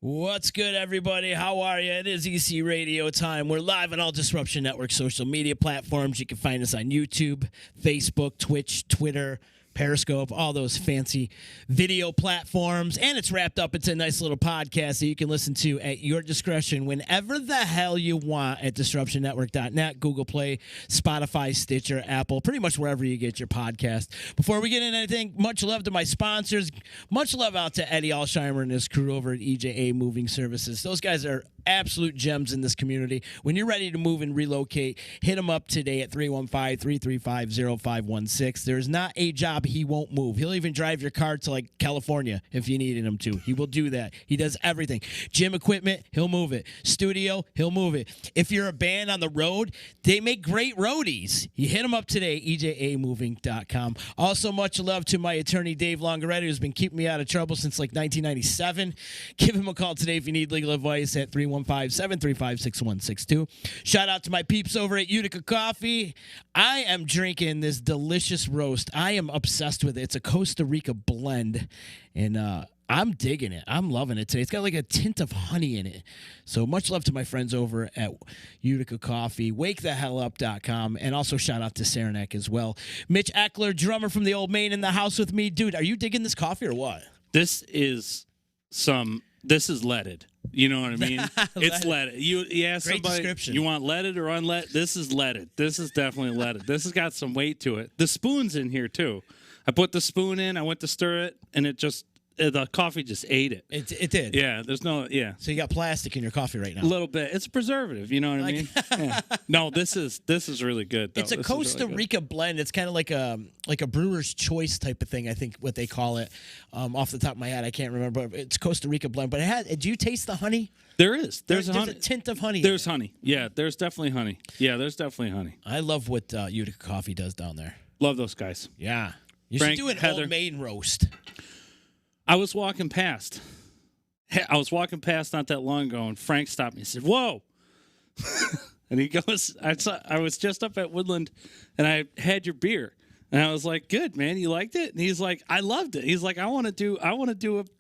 What's good, everybody? How are you? It is EC Radio time. We're live on all Disruption Network social media platforms. You can find us on YouTube, Facebook, Twitch, Twitter, Periscope, all those fancy video platforms. And it's wrapped up into a nice little podcast that you can listen to at your discretion whenever the hell you want at disruptionnetwork.net, Google Play, Spotify, Stitcher, Apple, pretty much wherever you get your podcast. Before we get into anything, much love to my sponsors. Much love out to Eddie Alsheimer and his crew over at EJA Moving Services. Those guys are absolute gems in this community. When you're ready to move and relocate, hit them up today at 315-335-0516. There's not a job he won't move. He'll even drive your car to like California if you needed him to. He will do that. He does everything. Gym equipment, he'll move it. Studio, he'll move it. If you're a band on the road, they make great roadies. You hit them up today, ejamoving.com. Also, much love to my attorney, Dave Longaretti, who's been keeping me out of trouble since like 1997. Give him a call today if you need legal advice at 315-735-6162. Shout out to my peeps over at Utica Coffee. I am drinking this delicious roast. I am obsessed with it. It's a Costa Rica blend, and I'm digging it. I'm loving it today. It's got like a tint of honey in it. So much love to my friends over at Utica Coffee, wakethehellup.com, and also shout out to Saranac as well. Mitch Eckler, drummer from the Old Main, in the house with me. Dude, are you digging this coffee or what? This is leaded. You know what I mean? It's leaded. You ask Great somebody, description. you want leaded or unleaded? This is leaded. This is definitely leaded. This has got some weight to it. The spoon's in here, too. I put the spoon in, I went to stir it, and the coffee just ate it. It did. Yeah, So you got plastic in your coffee right now. A little bit. It's a preservative, you know what I mean? Yeah. No, this is really good, though. It's a Costa Rica blend. It's kind of like a brewer's choice type of thing, I think what they call it. Off the top of my head, I can't remember. But it's Costa Rica blend. But do you taste the honey? There is. There's a tint of honey. There's honey. Yeah, there's definitely honey. I love what Utica Coffee does down there. Love those guys. Yeah. You Frank, should do an Heather. Old Main roast. I was walking past not that long ago, and Frank stopped me and said, "Whoa!" And he goes, I was just up at Woodland, and I had your beer, and I was like, "Good, man, you liked it?" And he's like, "I loved it." He's like, "I want to do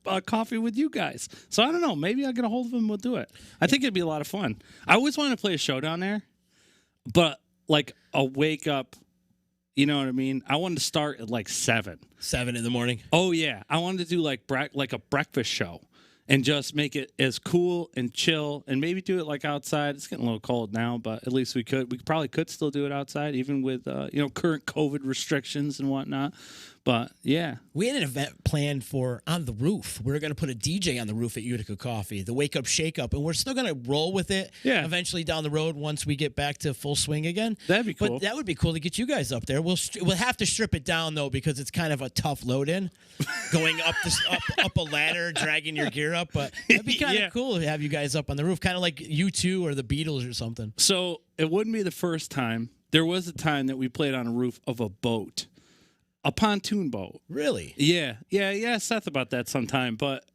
a coffee with you guys." So I don't know, maybe I'll get a hold of him and we'll do it. I think it'd be a lot of fun. I always wanted to play a show down there, but like a wake up. You know what I mean? I wanted to start at like 7. 7 in the morning. Oh, yeah. I wanted to do like a breakfast show and just make it as cool and chill and maybe do it like outside. It's getting a little cold now, but at least we could. We probably could still do it outside, even with, current COVID restrictions and whatnot. But, yeah. We had an event planned for on the roof. We were going to put a DJ on the roof at Utica Coffee, the Wake Up Shake Up, and we're still going to roll with it eventually down the road once we get back to full swing again. That'd be cool. But that would be cool to get you guys up there. We'll have to strip it down, though, because it's kind of a tough load-in, going up a ladder, dragging your gear up. But that'd be kind of cool to have you guys up on the roof, kind of like U2 or the Beatles or something. So it wouldn't be the first time. There was a time that we played on a roof of a boat. A pontoon boat. Really? Yeah. Seth about that sometime. But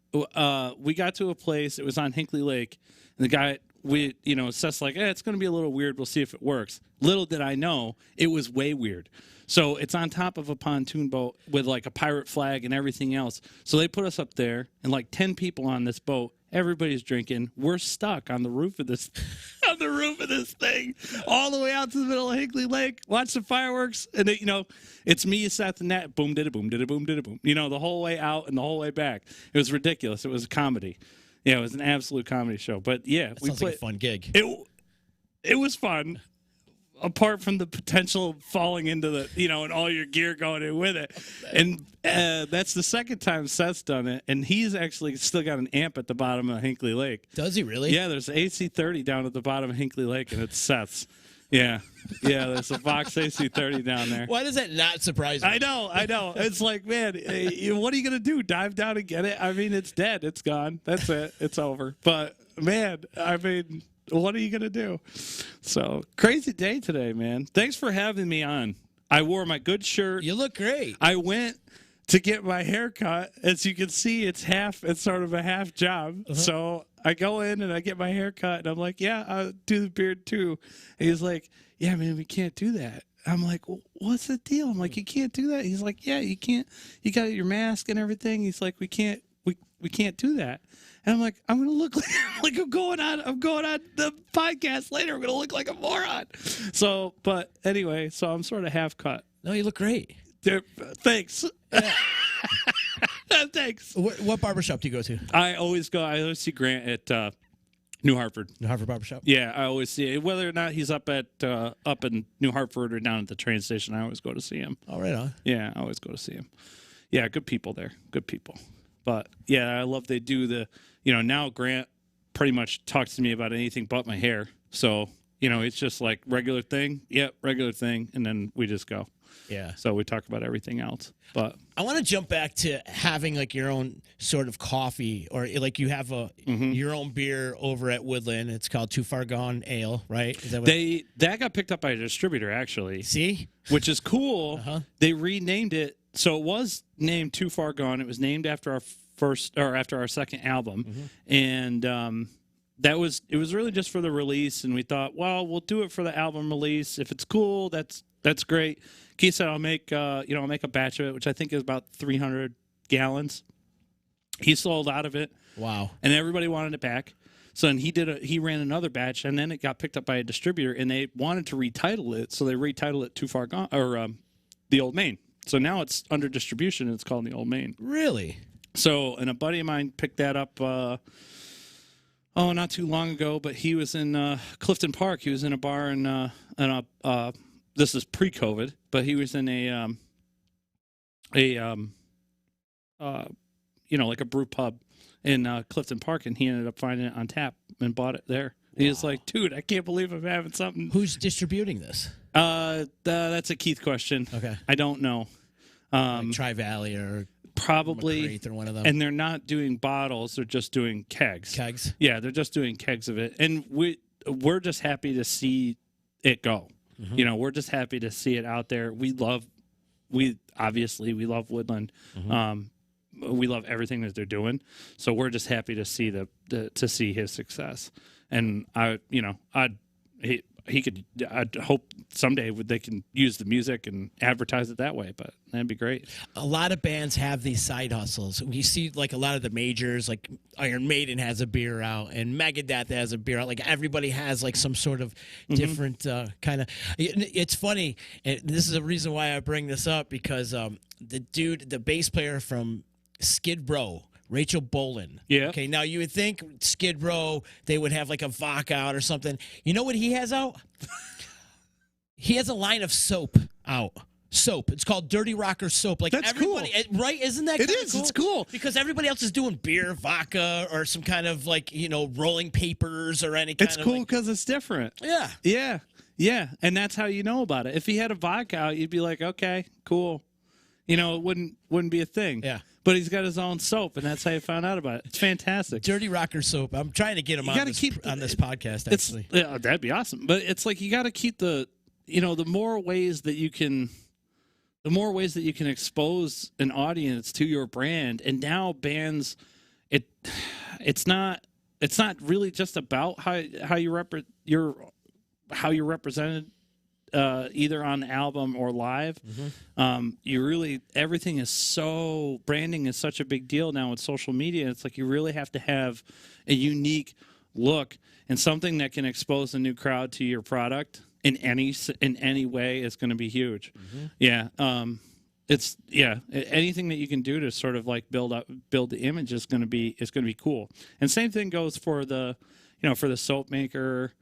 we got to a place. It was on Hinkley Lake. And the guy, Seth's like, it's going to be a little weird. We'll see if it works. Little did I know, it was way weird. So it's on top of a pontoon boat with like a pirate flag and everything else. So they put us up there and like 10 people on this boat. Everybody's drinking. We're stuck on the roof of this thing, all the way out to the middle of Hinkley Lake. Watch the fireworks, and it's me, Seth, and that boom, did it, boom, did it, boom, did it, boom. The whole way out and the whole way back. It was ridiculous. It was a comedy. Yeah, it was an absolute comedy show. But yeah, sounds like a fun gig. It was fun. Apart from the potential falling into the, and all your gear going in with it. And that's the second time Seth's done it. And he's actually still got an amp at the bottom of Hinkley Lake. Does he really? Yeah, there's AC30 down at the bottom of Hinkley Lake, and it's Seth's. Yeah, there's a Vox AC30 down there. Why does that not surprise me? I know. It's like, man, what are you going to do? Dive down and get it? I mean, it's dead. It's gone. That's it. It's over. But, man, what are you going to do? So, crazy day today, man. Thanks for having me on. I wore my good shirt. You look great. I went to get my hair cut. As you can see, it's sort of a half job. Uh-huh. So I go in and I get my hair cut, and I'm like, yeah, I'll do the beard too. And he's like, yeah, man, we can't do that. I'm like, well, what's the deal? I'm like, you can't do that. He's like, yeah, you can't. You got your mask and everything. He's like, we can't. we can't do that. And I'm like, I'm gonna look like I'm going on the podcast later. I'm gonna look like a moron. So, but anyway, so I'm sort of half cut. No, you look great. Thanks. Yeah. Thanks. What barbershop do you go to? I always see Grant at New Hartford. New Hartford Barbershop? Yeah, I always see it. Whether or not he's up in New Hartford or down at the train station, I always go to see him. Oh, right on. Yeah, I always go to see him. Yeah, good people there. Good people. But yeah, I love they do the, now Grant pretty much talks to me about anything but my hair. So, it's just like regular thing. Yep, regular thing. And then we just go. Yeah. So we talk about everything else. But I want to jump back to having like your own sort of coffee, or like you have your own beer over at Woodland. It's called Too Far Gone Ale, right? Is that what that got picked up by a distributor actually. See? Which is cool. They renamed it. So it was named Too Far Gone. It was named after our second album. And it was really just for the release, and we thought, well, we'll do it for the album release. If it's cool, that's great. Keith said I'll make a batch of it, which I think is about 300 gallons. He sold out of it. Wow. And everybody wanted it back. So then he ran another batch, and then it got picked up by a distributor, and they wanted to retitle it, so they retitled it Too Far Gone, or The Old Main. So now it's under distribution, and it's called The Old Main. Really? So, and a buddy of mine picked that up not too long ago, but he was in Clifton Park. He was in a bar in this is pre-COVID, but he was in like a brew pub in Clifton Park, and he ended up finding it on tap and bought it there. Wow. He was like, dude, I can't believe I'm having something. Who's distributing this? That's a Keith question. Okay. I don't know. Like Tri-Valley or probably or one of them. And they're not doing bottles, they're just doing kegs. Kegs? Yeah, they're just doing kegs of it. And we're just happy to see it go. We're just happy to see it out there. We love Woodland. We love everything that they're doing. So we're just happy to see to see his success. And I'd hope someday they can use the music and advertise it that way, but that'd be great. A lot of bands have these side hustles. You see, like a lot of the majors, like Iron Maiden has a beer out, and Megadeth has a beer out. Like everybody has like some sort of different kind of. It's funny, and this is the reason why I bring this up, because the bass player from Skid Row, Rachel Bolan. Yeah. Okay, now you would think Skid Row, they would have like a vodka out or something. You know what he has out? He has a line of soap out. Soap. It's called Dirty Rocker Soap. Like that's everybody, cool. Right? Isn't that it kinda is? Cool? It's cool. Because everybody else is doing beer, vodka, or some kind of like, rolling papers or any kind of. It's cool because it's different. Yeah. Yeah. Yeah. And that's how you know about it. If he had a vodka out, you'd be like, okay, cool. It wouldn't be a thing. Yeah. But he's got his own soap, and that's how you found out about it. It's fantastic. Dirty Rocker Soap. I'm trying to get him on this podcast, actually. Yeah, that'd be awesome. But it's like you got to keep the more ways that you can expose an audience to your brand. And now bands, it's not really just about how you're represented. Either on the album or live, everything is branding is such a big deal now with social media. It's like you really have to have a unique look and something that can expose a new crowd to your product in any way is going to be huge. Anything that you can do to sort of like build the image is going to be cool. And same thing goes for the soap maker.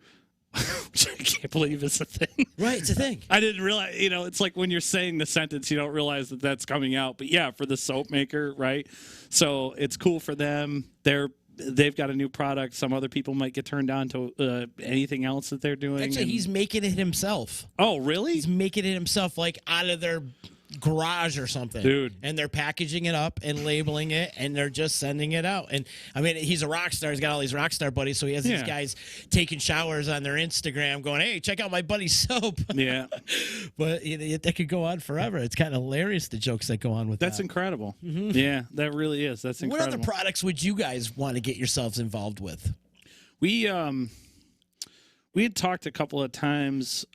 Which I can't believe it's a thing. Right, it's a thing. I didn't realize, it's like when you're saying the sentence, you don't realize that that's coming out. But yeah, for the soap maker, right? So it's cool for them. They've got a new product. Some other people might get turned on to anything else that they're doing. Actually, he's making it himself. Oh, really? He's making it himself, like out of their garage or something, dude. And they're packaging it up and labeling it, and they're just sending it out. And I mean, he's a rock star. He's got all these rock star buddies, so he has these guys taking showers on their Instagram, going, "Hey, check out my buddy's soap." Yeah, but that could go on forever. It's kind of hilarious, the jokes that go on with That's incredible. Yeah, that really is. That's incredible. What other products would you guys want to get yourselves involved with? We had talked a couple of times.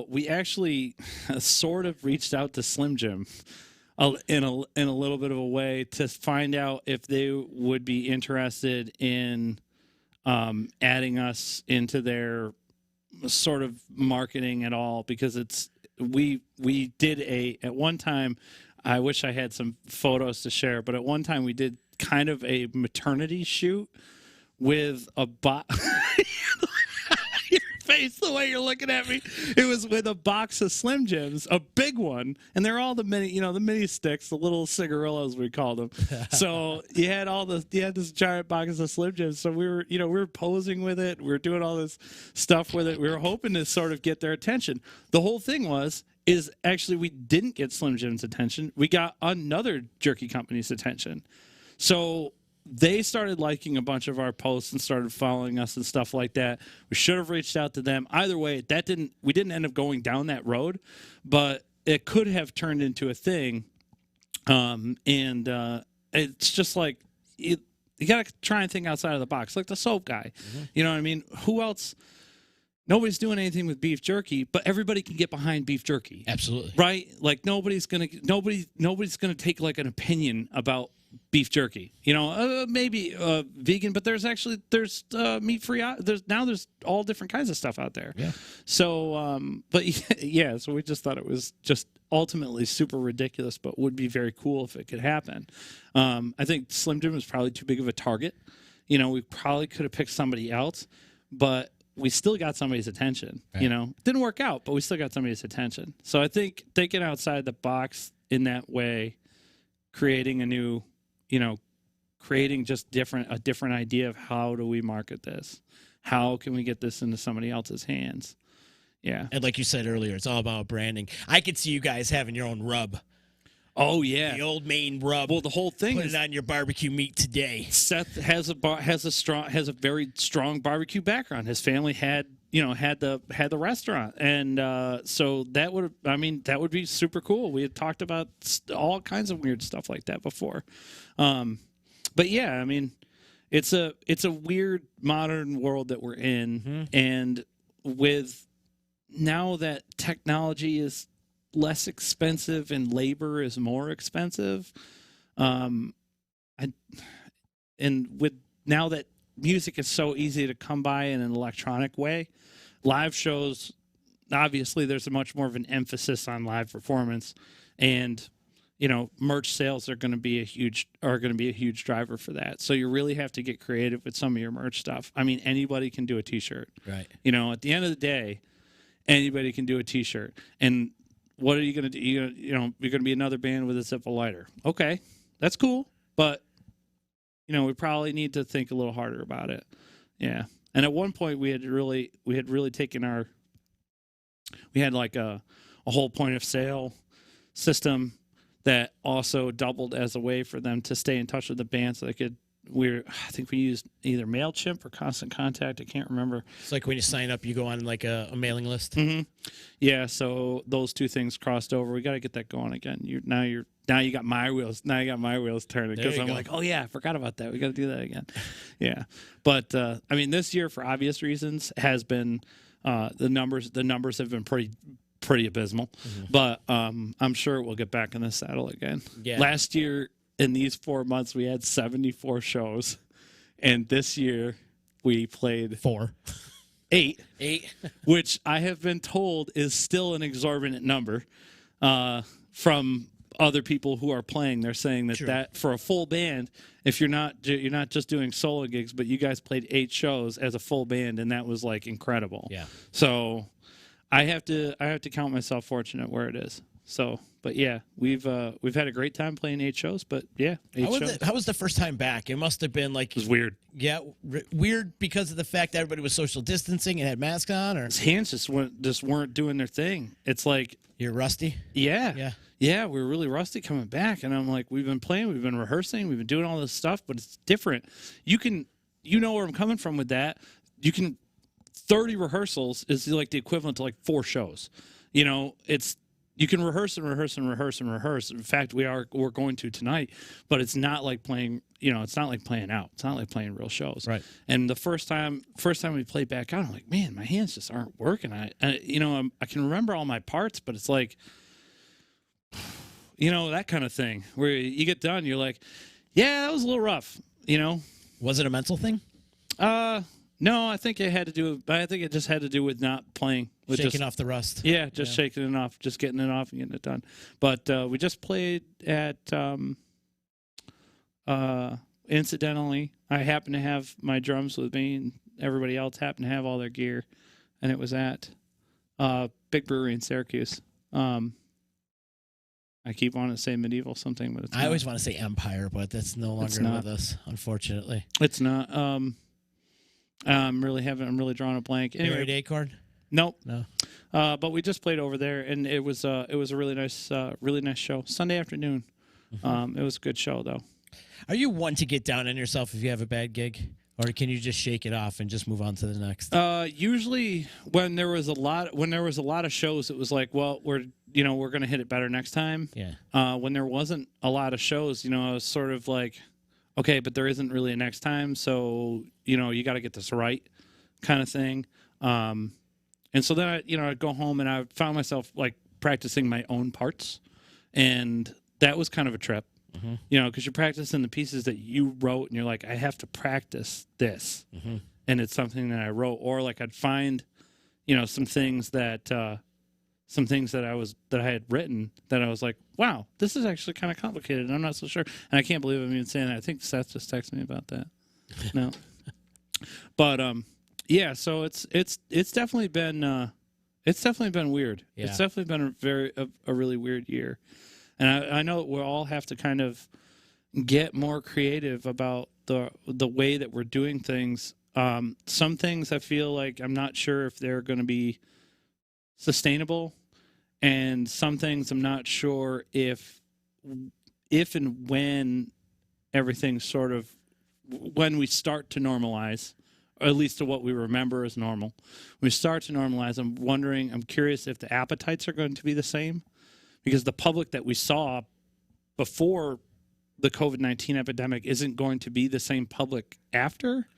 We actually sort of reached out to Slim Jim in a little bit of a way to find out if they would be interested in adding us into their sort of marketing at all, because we did at one time, I wish I had some photos to share, but at one time we did kind of a maternity shoot with a your face, the way you're looking at me. It was with a box of Slim Jims, a big one, and they're all the mini sticks, the little cigarillos we called them. So you had this giant box of Slim Jims. So we were posing with it, we were doing all this stuff with it. We were hoping to sort of get their attention. The whole thing is actually we didn't get Slim Jim's attention. We got another jerky company's attention. So they started liking a bunch of our posts and started following us and stuff like that. We should have reached out to them. Either way, we didn't end up going down that road, but it could have turned into a thing. It's just like you got to try and think outside of the box, like the soap guy. Mm-hmm. You know what I mean? Who else? Nobody's doing anything with beef jerky, but everybody can get behind beef jerky. Absolutely. Right? Like nobody's gonna take like an opinion about beef jerky. Maybe vegan, but there's meat free. There's all different kinds of stuff out there. Yeah. So, but yeah, so we just thought it was just ultimately super ridiculous, but would be very cool if it could happen. I think Slim Jim was probably too big of a target. We probably could have picked somebody else, but we still got somebody's attention. Right. Didn't work out, but we still got somebody's attention. So I think thinking outside the box in that way, creating just a different idea of how do we market this? How can we get this into somebody else's hands? Yeah. And like you said earlier, it's all about branding. I could see you guys having your own rub. Oh yeah, the Old Main rub. Well, the whole thing is it on your barbecue meat today. Seth has a very strong barbecue background. His family had the restaurant, and so that would be super cool. We had talked about all kinds of weird stuff like that before, but yeah, it's a weird modern world that we're in, mm-hmm. and with now that technology is less expensive and labor is more expensive, and with now that music is so easy to come by in an electronic way, live shows, obviously there's a much more of an emphasis on live performance, and merch sales are going to be a huge driver for that. So you really have to get creative with some of your merch stuff. Anybody can do a t-shirt, right? At the end of the day, anybody can do a t-shirt. And what are you going to do? You're going to be another band with a Zippo lighter. Okay, that's cool, but we probably need to think a little harder about it. Yeah. And at one point we had really taken we had like a whole point of sale system that also doubled as a way for them to stay in touch with the band, so they could. I think we used either MailChimp or Constant Contact. I can't remember. It's like when you sign up, you go on like a mailing list. Mm-hmm. Yeah, so those two things crossed over. We got to get that going again. Now you got my wheels. Now you got my wheels turning, because I'm like, oh yeah, I forgot about that. We got to do that again. Yeah, but this year, for obvious reasons, has been the numbers have been pretty abysmal. Mm-hmm. But I'm sure we'll get back in the saddle again. Yeah. Last year, in these 4 months, we had 74 shows, and this year we played 8, which I have been told is still an exorbitant number from other people who are playing. They're saying that, that for a full band, if you're not just doing solo gigs, but you guys played 8 shows as a full band, and that was like incredible. Yeah. So I have to count myself fortunate where it is. So, but yeah, we've had a great time playing 8 shows. But yeah, 8 shows. How was the first time back? It must have been like, it was weird. Yeah, weird because of the fact that everybody was social distancing and had masks on, or his hands just weren't doing their thing. It's like, you're rusty. Yeah. We were really rusty coming back, and I'm like, we've been playing, we've been rehearsing, we've been doing all this stuff, but it's different. You know where I'm coming from with that. 30 rehearsals is like the equivalent to like 4 shows. You can rehearse and rehearse and rehearse and rehearse. In fact, we're going to tonight, but it's not like playing. It's not like playing out. It's not like playing real shows. Right. And the first time we played back out, I'm like, man, my hands just aren't working. I can remember all my parts, but it's like, that kind of thing where you get done, you're like, yeah, that was a little rough, Was it a mental thing? No, I think it just had to do with not playing, with Shaking off the rust. Yeah, just shaking it off, just getting it off and getting it done. But we just played at. Incidentally, I happened to have my drums with me, and everybody else happened to have all their gear, and it was at Big Brewery in Syracuse. I keep wanting to say medieval something, but it's not. I always want to say Empire, but that's no longer with us, unfortunately. It's not. I'm really drawing a blank. Anyway, Acorn? Nope. No. But we just played over there, and it was a really nice show. Sunday afternoon. It was a good show though. Are you one to get down on yourself if you have a bad gig, or can you just shake it off and just move on to the next? Usually, when there was a lot of shows, it was like, well, we're going to hit it better next time. Yeah. When there wasn't a lot of shows, I was sort of like, okay, but there isn't really a next time, so you got to get this right, kind of thing. And so then I'd go home and I found myself like practicing my own parts, and that was kind of a trip. Because you're practicing the pieces that you wrote, and you're like, I have to practice this, and it's something that I wrote, or like I'd find, some things that I had written that I was like, wow, this is actually kind of complicated, and I'm not so sure, and I can't believe I'm even saying that. I think Seth just texted me about that. No, but yeah, so it's definitely been weird. Yeah. It's definitely been a really weird year. And I know we'll all have to kind of get more creative about the way that we're doing things. Some things I feel like I'm not sure if they're going to be sustainable, and some things I'm not sure if and when everything when we start to normalize, or at least to what we remember as normal. When we start to normalize, I'm curious if the appetites are going to be the same. Because the public that we saw before the COVID-19 epidemic isn't going to be the same public after,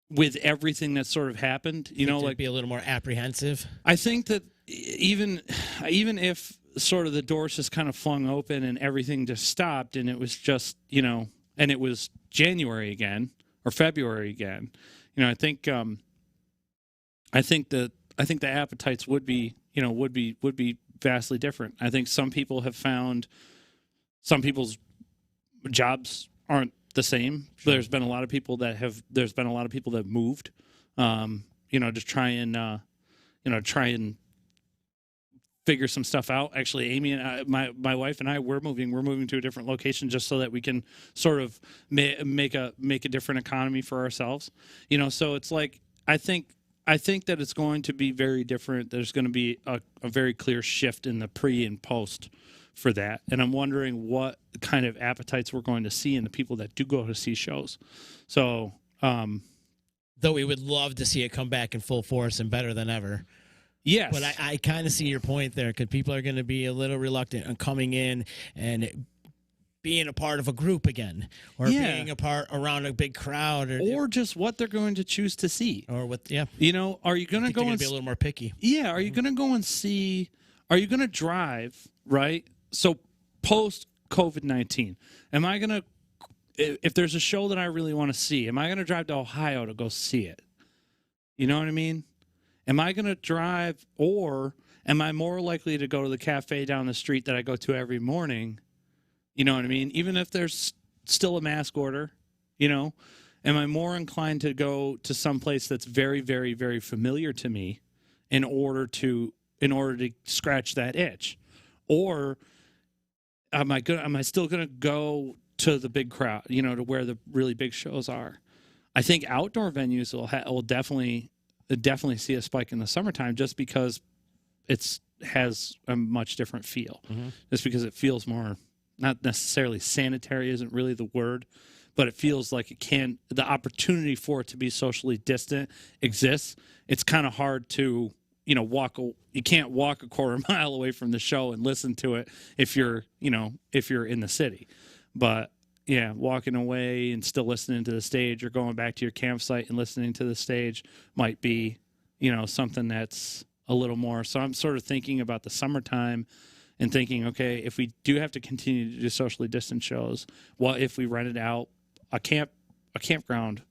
with everything that sort of happened. Like be a little more apprehensive. I think that even if sort of the doors just kind of flung open and everything just stopped, and it was just and it was January again or February again, I think the appetites would be vastly different. I think some people have found some people's jobs aren't the same. Sure. There's been a lot of people that moved, to try and figure some stuff out. Actually, Amy and I, my wife and I, we're moving to a different location just so that we can sort of make a different economy for ourselves. So it's like, I think that it's going to be very different. There's going to be a very clear shift in the pre and post for that. And I'm wondering what kind of appetites we're going to see in the people that do go to see shows. So, though we would love to see it come back in full force and better than ever. Yes. But I kind of see your point there, because people are going to be a little reluctant on coming in and being a part of a group again, or being a part around a big crowd, or just what they're going to choose to see, or what. Yeah, are you going to go and be a little more picky? Yeah, are you going to go and see? Are you going to drive? Right. So post COVID-19, am I going to? If there's a show that I really want to see, am I going to drive to Ohio to go see it? You know what I mean? Am I going to drive, or am I more likely to go to the cafe down the street that I go to every morning? You know what I mean? Even if there's still a mask order, am I more inclined to go to some place that's very, very, very familiar to me in order to scratch that itch? Or am I still going to go to the big crowd, to where the really big shows are? I think outdoor venues will definitely see a spike in the summertime, just because it has a much different feel. Just because it feels more, not necessarily sanitary isn't really the word, but it feels like the opportunity for it to be socially distant exists. It's kind of hard to, you can't walk a quarter mile away from the show and listen to it if you're in the city. But yeah, walking away and still listening to the stage, or going back to your campsite and listening to the stage might be, something that's a little more. So I'm sort of thinking about the summertime and thinking, okay, if we do have to continue to do socially distant shows, what if we rented out a campground,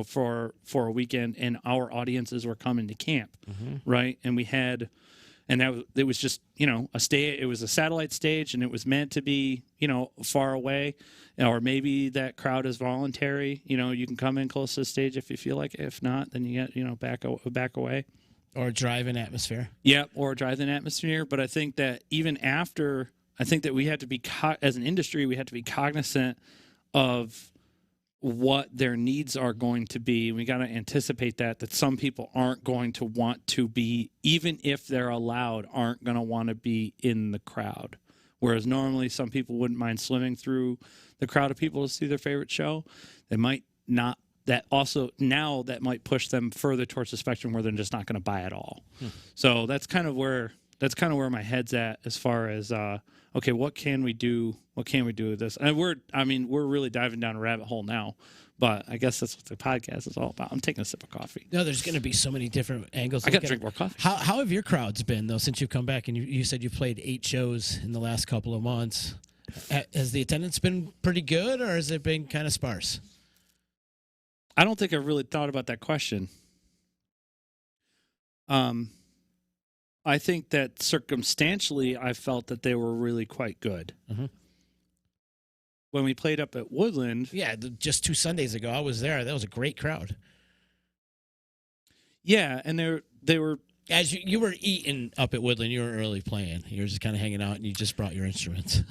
for a weekend, and our audiences were coming to camp, right? And we had, and it was just, it was a satellite stage, and it was meant to be, far away, or maybe that crowd is voluntary. You can come in close to the stage if you feel like it. If not, then you get, back away. Or drive-in atmosphere. Yeah, or drive-in atmosphere. But I think that even after, I think that we had to be, as an industry, we had to be cognizant of what their needs are going to be. We got to anticipate that some people aren't going to want to be, even if they're allowed, aren't going to want to be in the crowd. Whereas normally some people wouldn't mind swimming through the crowd of people to see their favorite show. They might not. That also, now that might push them further towards the spectrum where they're just not going to buy at all. So that's kind of where my head's at as far as okay, what can we do? What can we do with this? And we're really diving down a rabbit hole now, but I guess that's what the podcast is all about. I'm taking a sip of coffee. No, there's going to be so many different angles. I got to drink more coffee. How have your crowds been though since you've come back? And you said you played 8 shows in the last couple of months. Has the attendance been pretty good, or has it been kind of sparse? I don't think I've really thought about that question. I think that circumstantially, I felt that they were really quite good. When we played up at Woodland, just 2 Sundays ago, I was there. That was a great crowd. Yeah, and they were as you were eating up at Woodland. You weren't really playing. You were just kind of hanging out, and you just brought your instruments.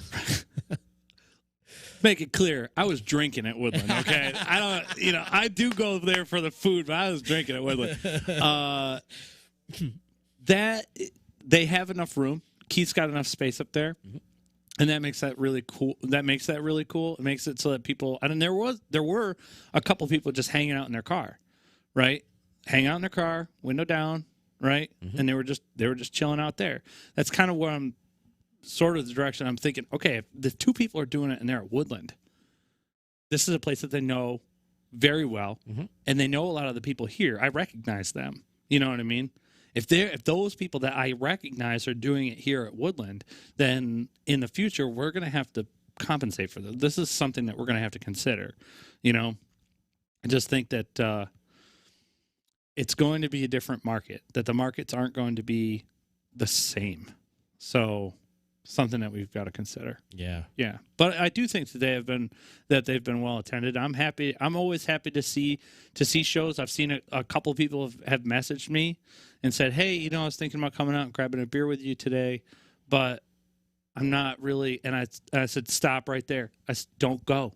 Make it clear, I was drinking at Woodland, okay? I do go there for the food, but I was drinking at Woodland. That they have enough room. Keith's got enough space up there. And that makes that really cool. It makes it so that people, and there were a couple people just hanging out in their car, right? Hang out in their car, window down, right? And they were just chilling out there. That's kind of where I'm sort of the direction I'm thinking, okay, if the 2 people are doing it and they're at Woodland, this is a place that they know very well, and they know a lot of the people here. I recognize them. You know what I mean? If those people that I recognize are doing it here at Woodland, then in the future we're going to have to compensate for them. This is something that we're going to have to consider. I just think that it's going to be a different market, that the markets aren't going to be the same. So something that we've got to consider. Yeah. But I do think that they've been well attended. I'm happy. I'm always happy to see shows. I've seen a couple of people have messaged me and said, "Hey, I was thinking about coming out and grabbing a beer with you today, but I'm not really." And I said, "Stop right there. Don't go."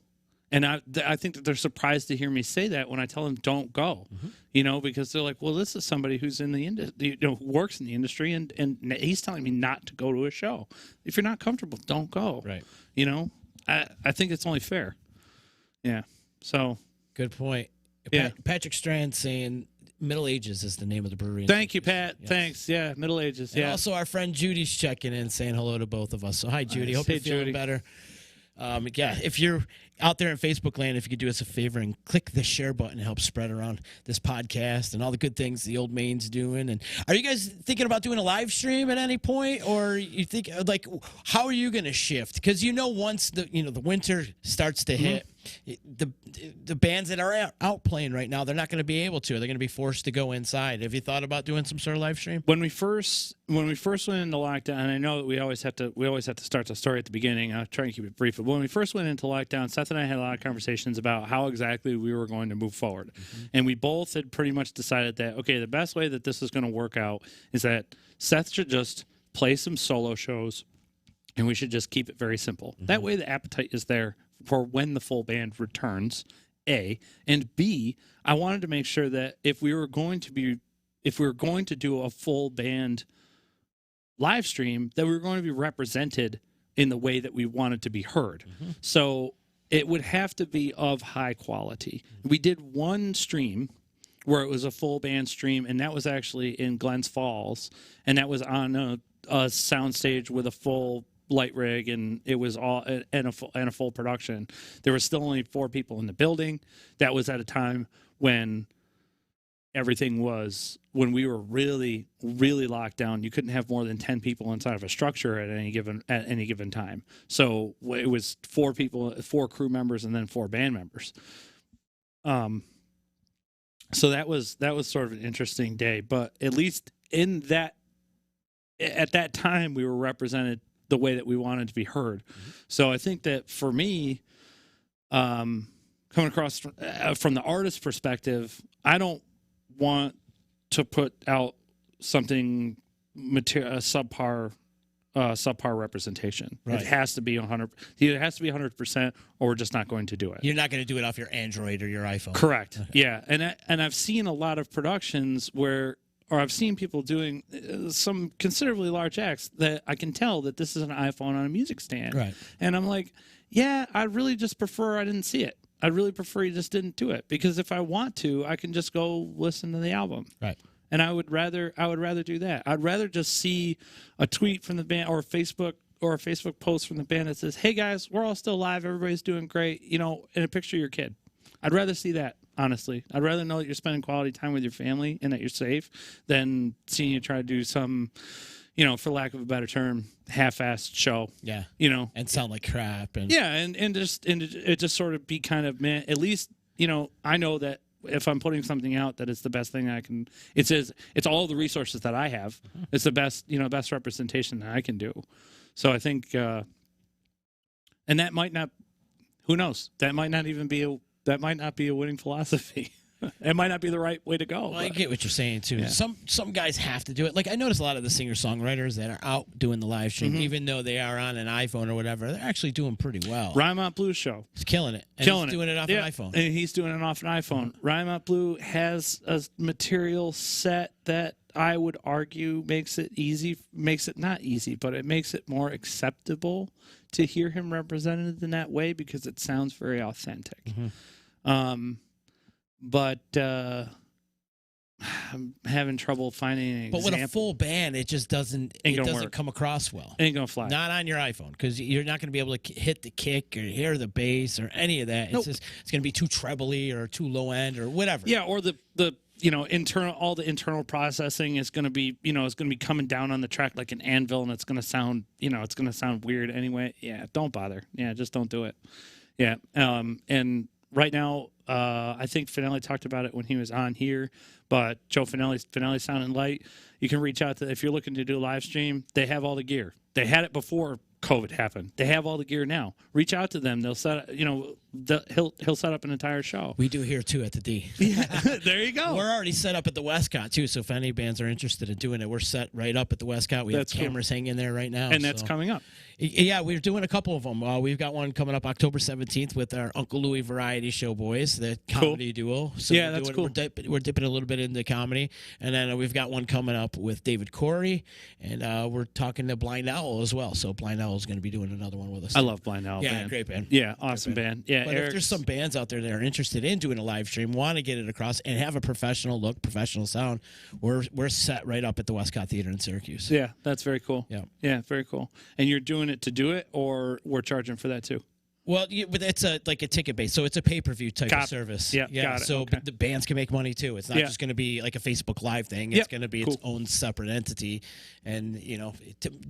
And I think that they're surprised to hear me say that when I tell them don't go, because they're like, well, this is somebody who's in the industry, who works in the industry, and he's telling me not to go to a show. If you're not comfortable, don't go. Right. I think it's only fair. Yeah. So. Good point. Yeah. Patrick Strand saying Middle Ages is the name of the brewery. Thank you, Pat. Yes. Thanks. Yeah, Middle Ages. And also our friend Judy's checking in saying hello to both of us. So hi, Judy. Hope you're feeling better. If you're out there in Facebook land, if you could do us a favor and click the share button to help spread around this podcast and all the good things the Old Main's doing. And are you guys thinking about doing a live stream at any point, or you think how are you going to shift? Because once the winter starts to hit, the bands that are out playing right now, they're not going to be able to. They're going to be forced to go inside. Have you thought about doing some sort of live stream? When we first went into lockdown, and I know that we always have to start the story at the beginning. I'll try and keep it brief. But when we first went into lockdown, Seth and I had a lot of conversations about how exactly we were going to move forward, and we both had pretty much decided that the best way that this is going to work out is that Seth should just play some solo shows, and we should just keep it very simple. That way, the appetite is there for when the full band returns, A. And B, I wanted to make sure that if we were going to do a full band live stream, that we were going to be represented in the way that we wanted to be heard. So it would have to be of high quality. We did one stream where it was a full band stream, and that was actually in Glens Falls, and that was on a sound stage with a full light rig, and it was all and a full production. There was still only 4 people in the building. That was at a time when everything was, when we were really, really locked down, you couldn't have more than 10 people inside of a structure at any given time. So it was 4 people, 4 crew members, and then 4 band members. So that was sort of an interesting day, but at least at that time, we were represented the way that we wanted to be heard. Mm-hmm. So I think that for me, coming across from the artist perspective, I don't want to put out something subpar representation. Right. It has to be 100. Either it has to be 100%, or we're just not going to do it. You're not going to do it off your Android or your iPhone. Correct. Okay. Yeah, and I've seen a lot of productions where, or I've seen people doing some considerably large acts that I can tell that this is an iPhone on a music stand. Right. And I'm like, yeah, I'd really just prefer I didn't see it. I'd really prefer you just didn't do it, because if I want to, I can just go listen to the album. Right. And I would rather do that. I'd rather just see a tweet from the band or a Facebook post from the band that says, "Hey guys, we're all still alive. Everybody's doing great." And a picture of your kid. I'd rather see that, honestly. I'd rather know that you're spending quality time with your family and that you're safe than seeing you try to do some, for lack of a better term, half-assed show. Yeah. And sound like crap. And yeah, and it just sort of be kind of, man, at least, I know that if I'm putting something out, that it's the best thing I can. It's all the resources that I have. Mm-hmm. It's the best, best representation that I can do. So I think, and that might not. Who knows? That might not be a winning philosophy. It might not be the right way to go. Well, I get what you're saying too. Yeah. Some guys have to do it. Like I notice a lot of the singer-songwriters that are out doing the live stream, mm-hmm. even though they are on an iPhone or whatever, they're actually doing pretty well. Rymont Blues show. He's killing it. And he's doing it off an iPhone. And he's doing it off an iPhone. Mm-hmm. Rymont Blue has a material set that I would argue makes it not easy, but it makes it more acceptable to hear him represented in that way, because it sounds very authentic. Mm-hmm. But I'm having trouble finding an example. But with a full band, it just doesn't come across well. It ain't gonna fly. Not on your iPhone, because you're not going to be able to hit the kick or hear the bass or any of that. Nope. It's going to be too trebly or too low end or whatever. Yeah, or the internal processing is going to be coming down on the track like an anvil, and it's going to sound weird anyway. Yeah, don't bother. Yeah, just don't do it. Yeah, and right now, I think Finelli talked about it when he was on here, but Joe Finelli Sound and Light, you can reach out to, if you're looking to do a live stream, they have all the gear. They had it before COVID happened. They have all the gear now. Reach out to them. They'll set, he'll set up an entire show. We do here too at the D. Yeah, there you go. We're already set up at the Westcott too. So if any bands are interested in doing it, we're set right up at the Westcott. We have cameras hanging there right now, and that's coming up. Yeah, we're doing a couple of them. We've got one coming up October 17th with our Uncle Louie Variety Show boys, the comedy duo. So yeah, that's cool. We're dipping a little bit into comedy, and then we've got one coming up with David Corey, and we're talking to Blind Owl as well. So Blind Owl is going to be doing another one with us. I love Blind Owl. Yeah, band. Great band. Yeah, awesome band. Yeah, but if there's some bands out there that are interested in doing a live stream, want to get it across, and have a professional look, professional sound, we're set right up at the Westcott Theater in Syracuse. Yeah, that's very cool. Yeah, very cool. And you're doing it to do it, or we're charging for that too? Well, but it's like a ticket base, so it's a pay-per-view type of service. Yeah, got it. So the bands can make money too. It's not just going to be like a Facebook Live thing. It's going to be its own separate entity, and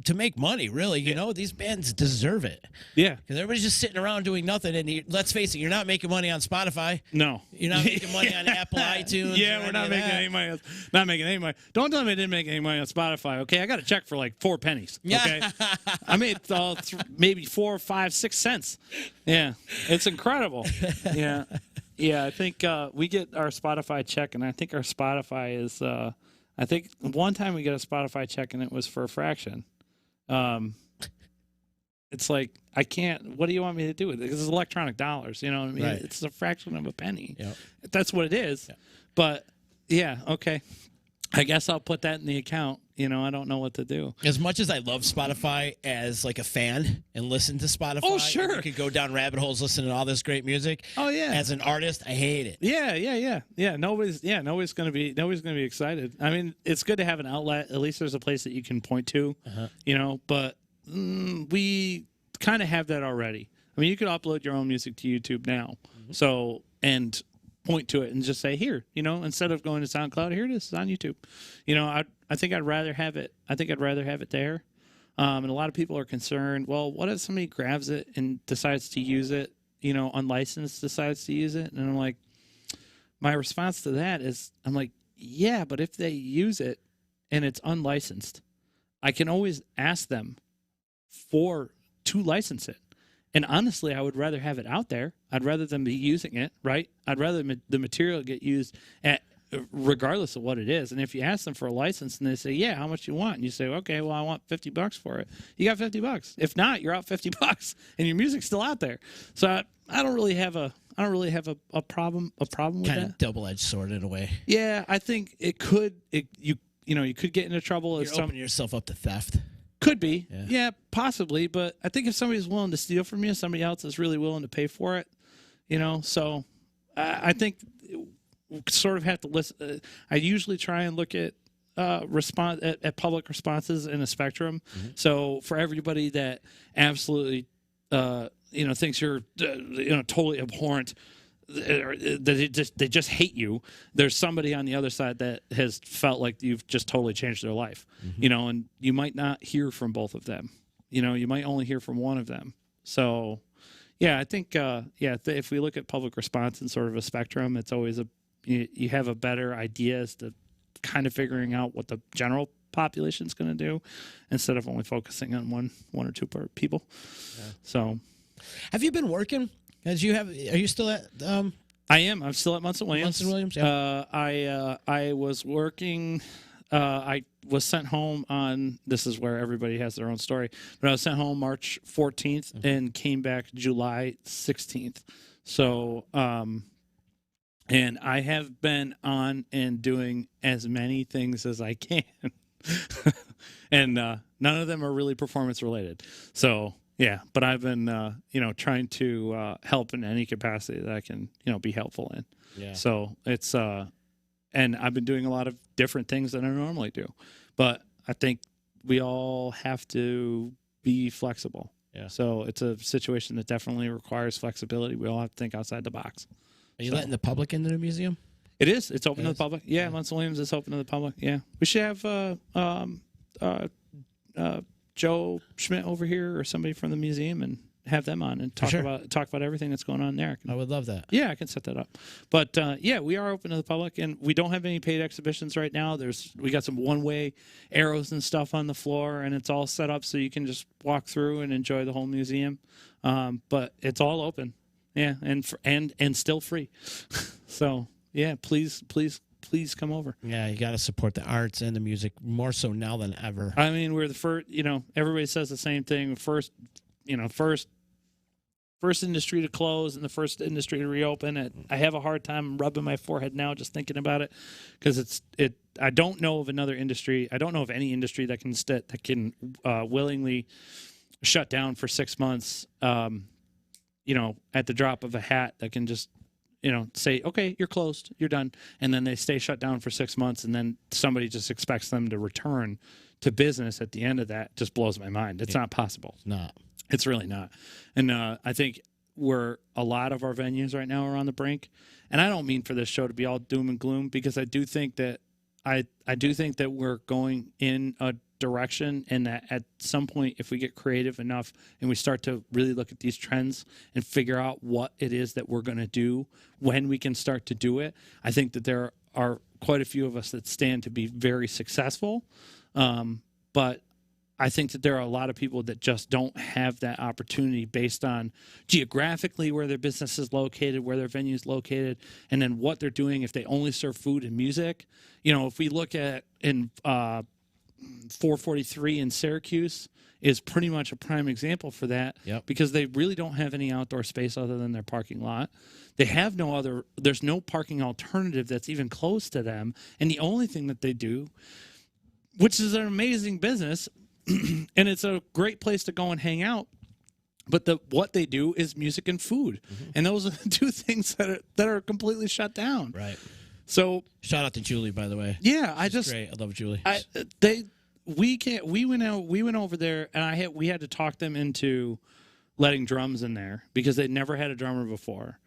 to make money, really. These bands deserve it. Yeah, because everybody's just sitting around doing nothing. And let's face it, you're not making money on Spotify. No, you're not making money on Apple iTunes. Yeah, we're not making any money. Not making any money. Don't tell me I didn't make any money on Spotify. Okay, I got a check for like 4 pennies. Okay, I made maybe 4, 5, 6 cents. Yeah, it's incredible. Yeah. I think we get our Spotify check, and I think our Spotify is. I think one time we got a Spotify check, and it was for a fraction. It's like, I can't. What do you want me to do with it? Because it's electronic dollars. You know what I mean? Right. It's a fraction of a penny. Yep. That's what it is. Yep. But yeah, okay. I guess I'll put that in the account. I don't know what to do. As much as I love Spotify as like a fan and listen to Spotify, oh sure, you could go down rabbit holes listening to all this great music. Oh yeah. As an artist, I hate it. Yeah. Nobody's gonna be excited. I mean, it's good to have an outlet. At least there's a place that you can point to. But we kind of have that already. I mean, you could upload your own music to YouTube now. Mm-hmm. So, and point to it and just say, here, instead of going to SoundCloud, here it is, it's on YouTube. I think I'd rather have it. I think I'd rather have it there. And a lot of people are concerned, well, what if somebody grabs it and decides to use it, unlicensed decides to use it? And I'm like, my response to that is, I'm like, yeah, but if they use it and it's unlicensed, I can always ask them to license it. And honestly, I would rather have it out there. I'd rather them be using it, right? I'd rather the material get used regardless of what it is. And if you ask them for a license and they say, yeah, how much you want? And you say, okay, well, I want $50 for it. You got $50. If not, you're out $50 and your music's still out there. So I don't really have a problem with that. Kind of double-edged sword in a way. Yeah, I think you could get into trouble. You're opening yourself up to theft. Could be. Yeah, possibly. But I think if somebody's willing to steal from you, somebody else is really willing to pay for it. So I think we sort of have to listen. I usually try and look at at public responses in a spectrum. Mm-hmm. So for everybody that absolutely thinks you're totally abhorrent, that they just hate you, there's somebody on the other side that has felt like you've just totally changed their life. Mm-hmm. And you might not hear from both of them. You might only hear from one of them. So yeah, I think if we look at public response in sort of a spectrum, it's always you have a better idea as to kind of figuring out what the general population is going to do instead of only focusing on one or two people. Yeah. So have you been working? Are you still at I am. I'm still at Munson Williams. Yeah. I was working. I was sent home on. This is where everybody has their own story. But I was sent home March 14th and came back July 16th. So, and I have been on and doing as many things as I can, and none of them are really performance related. So. Yeah, but I've been, trying to help in any capacity that I can, be helpful in. Yeah. So it's, and I've been doing a lot of different things than I normally do, but I think we all have to be flexible. Yeah. So it's a situation that definitely requires flexibility. We all have to think outside the box. Are you letting the public into the museum? It is. It's open to the public. Yeah, Munson Williams is open to the public. Yeah, we should have Joe Schmidt over here or somebody from the museum and have them on and talk about everything that's going on there. I would love that. Yeah, I can set that up. But we are open to the public, and we don't have any paid exhibitions right now. We got some one-way arrows and stuff on the floor, and it's all set up so you can just walk through and enjoy the whole museum. But it's all open, yeah, and still free. So yeah, please come over. Yeah, you got to support the arts and the music more so now than ever. I mean, we're the first, everybody says the same thing. First industry to close and the first industry to reopen. I have a hard time rubbing my forehead now just thinking about it because I don't know of another industry. I don't know of any industry that can willingly shut down for 6 months, at the drop of a hat that can just say, okay, you're closed, you're done. And then they stay shut down for 6 months. And then somebody just expects them to return to business at the end of that. Just blows my mind. It's not possible. It's not. It's really not. And I think a lot of our venues right now are on the brink. And I don't mean for this show to be all doom and gloom, because I do think that we're going in a direction, and that at some point, if we get creative enough and we start to really look at these trends and figure out what it is that we're going to do when we can start to do it, I think that there are quite a few of us that stand to be very successful. But I think that there are a lot of people that just don't have that opportunity based on geographically where their business is located, where their venue is located, and then what they're doing if they only serve food and music. If we look at in 443 in Syracuse is pretty much a prime example for that. Yep. Because they really don't have any outdoor space other than their parking lot. They have there's no parking alternative that's even close to them. And the only thing that they do, which is an amazing business, and it's a great place to go and hang out, but what they do is music and food. Mm-hmm. And those are the two things that are completely shut down. Right. So shout out to Julie, by the way. Yeah, She's great. I love Julie. We went over there, and we had to talk them into letting drums in there because they'd never had a drummer before.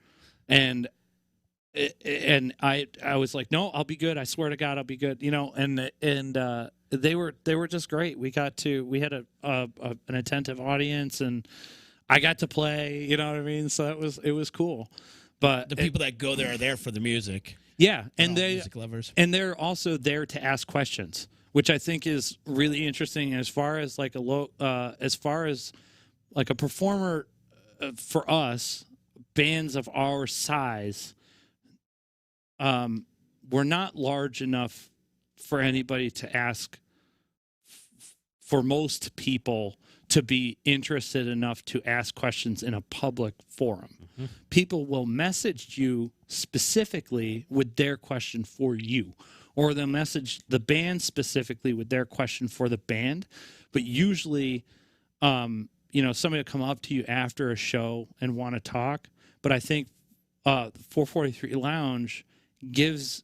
And and I was like, no, I'll be good. I swear to God, I'll be good. You know, and they were just great. We had an attentive audience, and I got to play. You know what I mean? So it was cool. But The people that go there are there for the music. yeah, They're and all music lovers. and they're also there to ask questions, which I think is really interesting as far as like as far as like a performer for us, bands of our size, we're not large enough for anybody to ask, for most people to be interested enough to ask questions in a public forum. Mm-hmm. People will message you specifically with their question for you, or they'll message the band specifically with their question for the band. But usually, somebody will come up to you after a show and want to talk. But I think 443 Lounge gives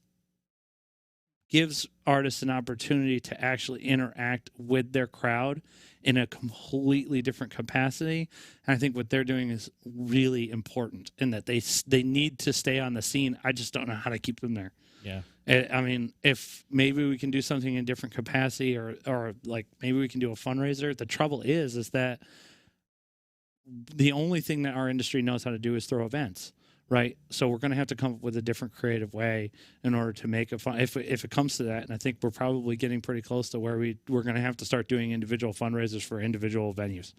artists an opportunity to actually interact with their crowd in a completely different capacity. And I think what they're doing is really important, in that they need to stay on the scene. I just don't know how to keep them there. Yeah. I mean, if maybe we can do something in different capacity, or like maybe we can do a fundraiser. The trouble is that the only thing that our industry knows how to do is throw events. Right, so we're going to have to come up with a different creative way in order to make it fun. If it comes to that, and I think we're probably getting pretty close to where we're going to have to start doing individual fundraisers for individual venues,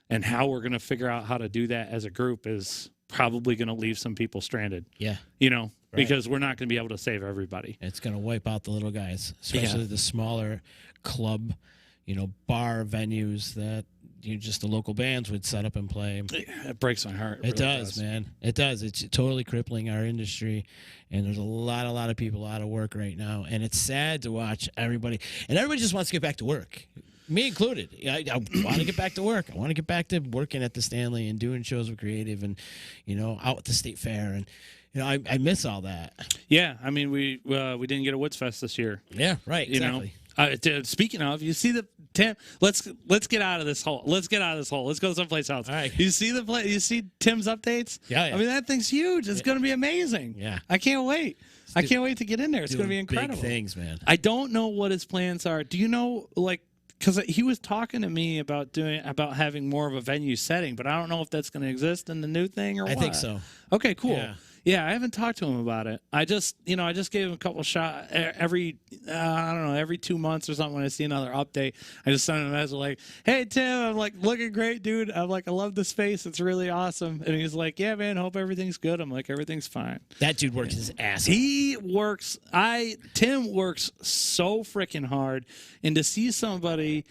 and how we're going to figure out how to do that as a group is probably going to leave some people stranded. Yeah, right. Because we're not going to be able to save everybody. It's going to wipe out the little guys, especially the smaller club, bar venues that just the local bands would set up and play. It breaks my heart. It really does, man. It does. It's totally crippling our industry, and there's a lot of people out of work right now, and it's sad to watch everybody. And everybody just wants to get back to work, me included. I want to get back to work. I want to get back to working at the Stanley and doing shows with Creative, and out at the State Fair, and I miss all that. Yeah, I mean we didn't get a Woods Fest this year. Yeah, right. Exactly. Speaking of, you see the Tim. Let's get out of this hole. Let's go someplace else. All right. You see You see Tim's updates? Yeah. I mean, that thing's huge. It's going to be amazing. Yeah. I can't wait. I can't wait to get in there. It's going to be incredible. Big things, man. I don't know what his plans are. Do you know, because he was talking to me about having more of a venue setting, but I don't know if that's going to exist in the new thing or what. I think so. Okay, cool. Yeah. Yeah, I haven't talked to him about it. I just gave him a couple shots every 2 months or something. When I see another update, I just send him a message like, "Hey Tim, I'm like looking great, dude. I'm like, I love the space. It's really awesome." And he's like, "Yeah, man, hope everything's good." I'm like, "Everything's fine." That dude works his ass off. Tim works so freaking hard, and to see somebody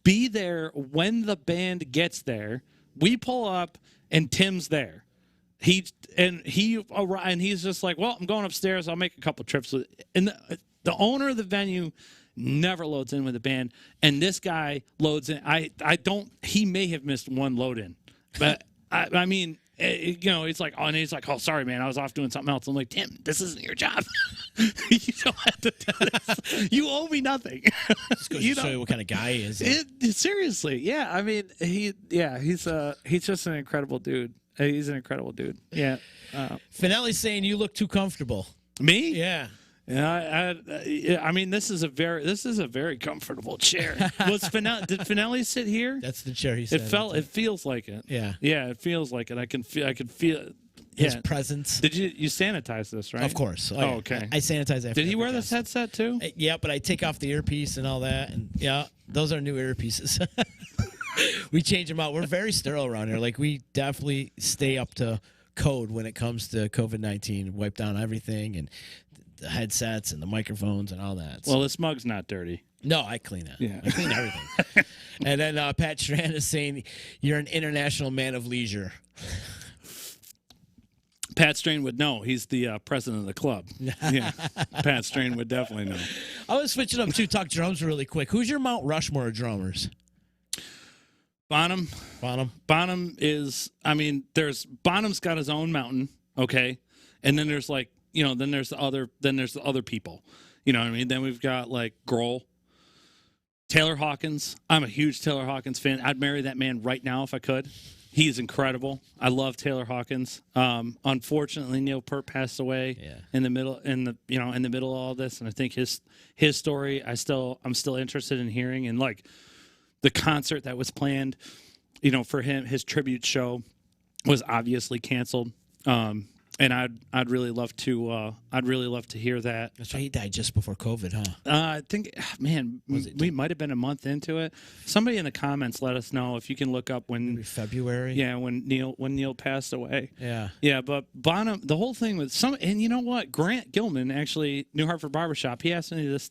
be there when the band gets there, we pull up and Tim's there. He's just like, well, I'm going upstairs. I'll make a couple trips. And the owner of the venue never loads in with the band, and this guy loads in. He may have missed one load in, but I mean, he's like, oh, sorry, man, I was off doing something else. I'm like, Tim, this isn't your job. You don't have to do this. You owe me nothing. Just goes to show you what kind of guy he is. Seriously, yeah. I mean, he's just an incredible dude. He's an incredible dude. Yeah. Finelli's saying you look too comfortable. Me? Yeah. Yeah. I mean, this is a very comfortable chair. Did Finelli sit here? That's the chair he said. It feels like it. Yeah. Yeah, it feels like it. I can feel his presence. Did you sanitize this, right? Of course. Oh, okay. I sanitize after. Did he wear this headset too? Yeah, but I take off the earpiece and all that, and yeah, those are new earpieces. We change them out. We're very sterile around here. Like, we definitely stay up to code when it comes to COVID-19. Wipe down everything, and the headsets and the microphones and all that. Well, this mug's not dirty. No, I clean that. Yeah. I clean everything. And then Pat Strand is saying you're an international man of leisure. Pat Strain would know. He's the president of the club. Yeah, Pat Strain would definitely know. I was switching up to talk drums really quick. Who's your Mount Rushmore of drummers? Bonham is, I mean, Bonham's got his own mountain, okay? And then there's the other people. You know what I mean? Then we've got like Grohl, Taylor Hawkins. I'm a huge Taylor Hawkins fan. I'd marry that man right now if I could. He's incredible. I love Taylor Hawkins. Unfortunately, Neil Peart passed away in the middle of all this, and I think his story I'm still interested in hearing. And like the concert that was planned, for him, his tribute show was obviously canceled. And I'd really love to hear that. That's why he died just before COVID, huh? I think, man, we might have been a month into it. Somebody in the comments let us know if you can look up when Maybe February. Yeah, when Neil passed away. Yeah. But Bonham, the whole thing with and you know what? Grant Gilman, actually, New Hartford Barbershop, he asked me this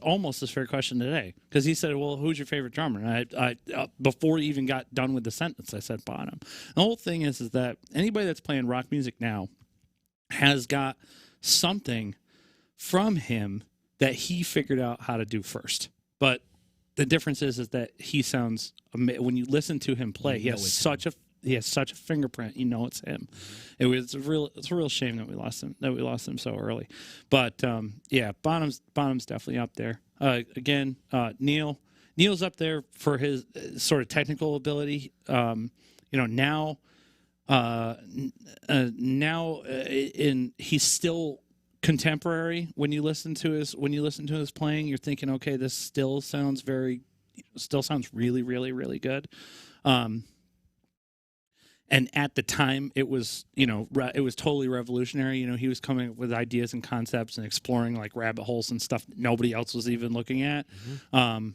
almost this very question today, because he said, "Well, who's your favorite drummer?" And I before he even got done with the sentence, I said Bonham. The whole thing is that anybody that's playing rock music now has got something from him that he figured out how to do first. But the difference is that he sounds when you listen to him play, he has such a fingerprint. It's him. It's a real shame that we lost him so early. But Bonham's definitely up there. Again, Neil's up there for his sort of technical ability. He's still contemporary. When you listen to his playing, you're thinking, okay, this still sounds really, really, really good. And at the time, it was totally revolutionary. You know, he was coming up with ideas and concepts and exploring like rabbit holes and stuff that nobody else was even looking at. Mm-hmm.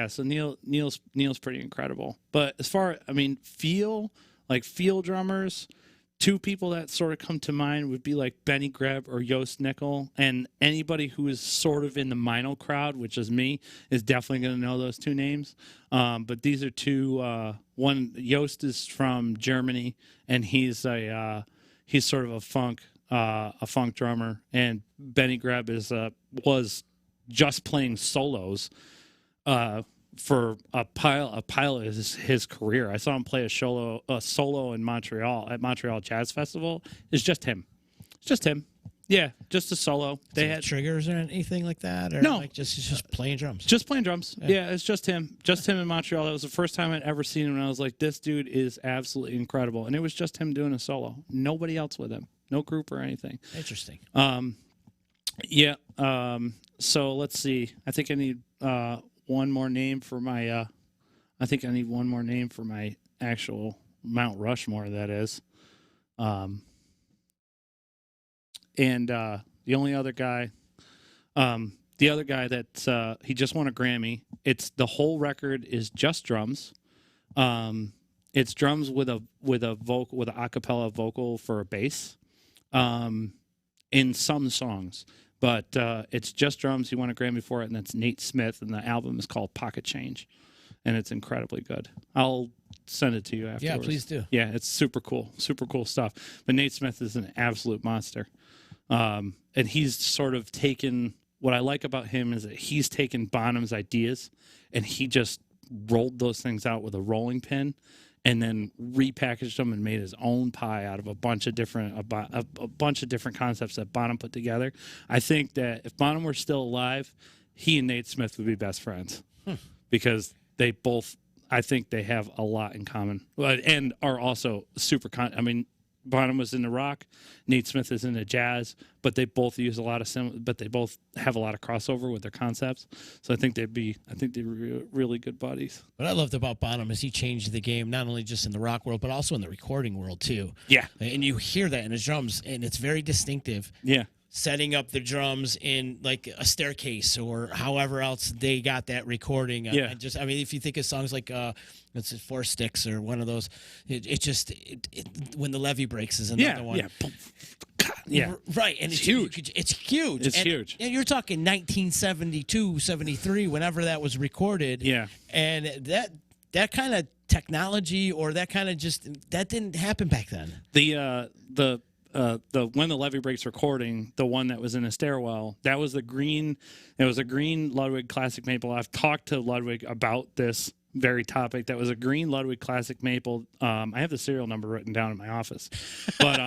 So Neil's pretty incredible. But as far, field drummers, two people that sort of come to mind would be like Benny Greb or Joost Nickel, and anybody who is sort of in the Mino crowd, which is me, is definitely going to know those two names. But these are two. One, Joost is from Germany, and he's sort of a funk drummer, and Benny Greb was just playing solos for a pile of his career. I saw him play a solo in Montreal at Montreal Jazz Festival. It's just him. Yeah, just a solo. They had triggers or anything like that, or no, like just playing drums. Just playing drums. Yeah, it's just him. Just him in Montreal. That was the first time I'd ever seen him, and I was like, this dude is absolutely incredible. And it was just him doing a solo. Nobody else with him. No group or anything. Interesting. So let's see. I think I need one more name for my actual Mount Rushmore, that is. And the other guy that he just won a Grammy. The whole record is just drums. It's drums with a cappella vocal for a bass, in some songs. But it's just drums. He won a Grammy for it, and that's Nate Smith, and the album is called Pocket Change, and it's incredibly good. I'll send it to you afterwards. Yeah, please do. Yeah, it's super cool stuff. But Nate Smith is an absolute monster. And he's sort of taken, what I like about him is that he's taken Bonham's ideas and he just rolled those things out with a rolling pin and then repackaged them and made his own pie out of a bunch of different concepts that Bonham put together. I think that if Bonham were still alive, he and Nate Smith would be best friends because they both, I think they have a lot in common and are also super Bonham was into rock, Nate Smith is into jazz, but they both use a lot of but they both have a lot of crossover with their concepts. So I think they'd be really good buddies. What I loved about Bonham is he changed the game, not only just in the rock world, but also in the recording world too. Yeah. And you hear that in his drums, and it's very distinctive. Yeah. Setting up the drums in like a staircase or however else they got that recording. Yeah. If you think of songs like it's Four Sticks or one of those, when the levee breaks is another one. Yeah. Yeah. Right. And it's huge. It's huge. It's huge. And you're talking 1972, 73, whenever that was recorded. Yeah. And that kind of technology or that kind of that didn't happen back then. When the Levee Breaks recording, the one that was in a stairwell, that was it was a green Ludwig Classic Maple. I've talked to Ludwig about this very topic. That was a green Ludwig Classic Maple. I have the serial number written down in my office, but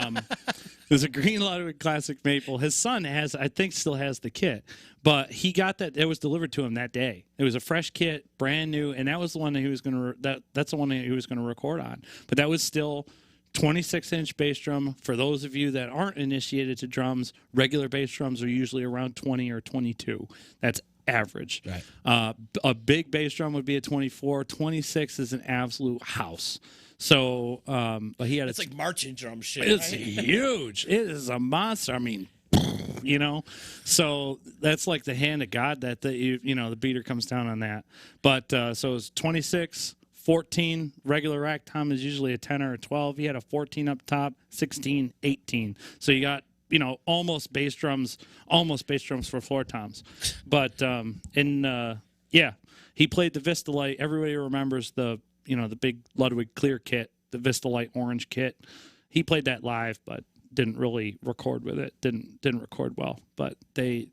There's a green Ludwig Classic maple. His son I think still has the kit, but he got that. It was delivered to him that day. It was a fresh kit, brand new, and that was the one that he was going to. That's the one that he was going to record on. But that was still 26-inch bass drum. For those of you that aren't initiated to drums, regular bass drums are usually around 20 or 22. That's average. Right. A big bass drum would be a 24. 26 is an absolute house. So, but he had It's like marching drum shit. It's right? huge. It is a monster. I mean, you know, so that's like the hand of God that the beater comes down on that. But so it's 26. 14 regular rack tom is usually a 10 or a 12. He had a 14 up top, 16, 18. So you got, almost bass drums for floor toms. But he played the Vista Light. Everybody remembers the big Ludwig clear kit, the Vista Light orange kit. He played that live, but didn't really record with it. Didn't record well. But they've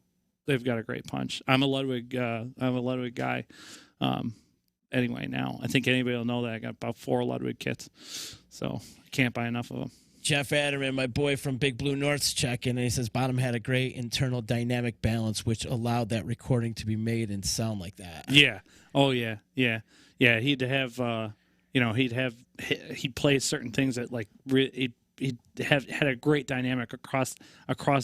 got a great punch. I'm a Ludwig guy. Anyway, now I think anybody will know that I got about 4 Ludwig kits, so I can't buy enough of them. Jeff Adderman, my boy from Big Blue North's checking, and he says Bottom had a great internal dynamic balance, which allowed that recording to be made and sound like that. Yeah. Oh yeah. Yeah. Yeah. He'd have, he'd play certain things that like he had a great dynamic across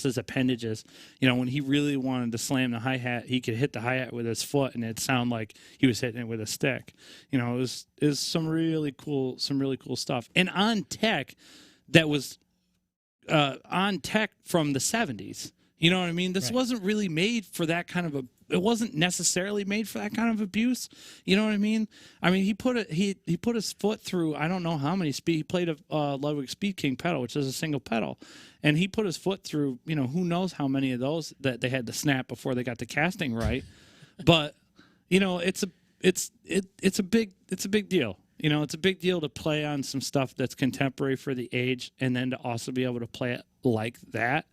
his appendages. When he really wanted to slam the hi-hat, he could hit the hi-hat with his foot and it'd sound like he was hitting it with a stick. It was some really cool stuff. And on tech that was on tech from the 70s. You know what I mean? This Right. wasn't really made for that kind of it wasn't necessarily made for that kind of abuse. You know what I mean? I mean, he put his foot through, I don't know how many speed. He played a Ludwig Speed King pedal, which is a single pedal. And he put his foot through, who knows how many of those that they had to snap before they got the casting right. But, it's a big deal. It's a big deal to play on some stuff that's contemporary for the age and then to also be able to play it like that.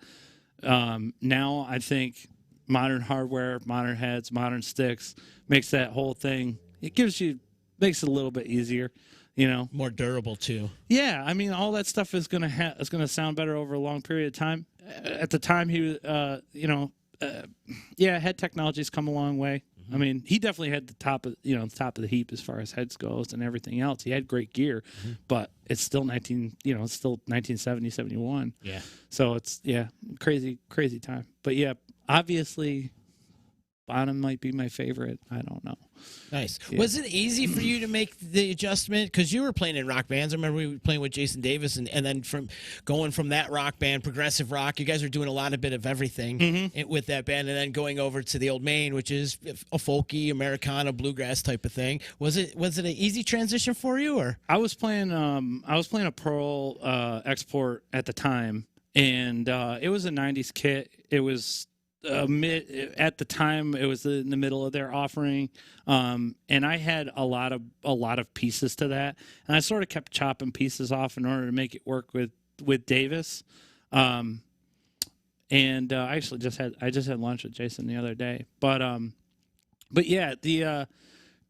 Now I think modern hardware, modern heads, modern sticks makes that whole thing. Makes it a little bit easier, More durable too. Yeah, I mean, all that stuff is gonna sound better over a long period of time. At the time, he was, head technology's come a long way. I mean, he definitely had the top of the heap as far as heads goes and everything else. He had great gear, but it's still 1970, 71. Yeah. So it's crazy time. But yeah, obviously Bottom might be my favorite. I don't know. Nice. Yeah. Was it easy for you to make the adjustment? Because you were playing in rock bands. I remember we were playing with Jason Davis, and then going from that rock band, progressive rock, you guys were doing a bit of everything with that band, and then going over to the Old Main, which is a folky, Americana, bluegrass type of thing. Was it an easy transition for you, or? I was playing a Pearl export at the time, and it was a '90s kit. It was at the time it was in the middle of their offering, and I had a lot of pieces to that, and I sort of kept chopping pieces off in order to make it work with Davis. And I actually just had lunch with Jason the other day, but yeah, the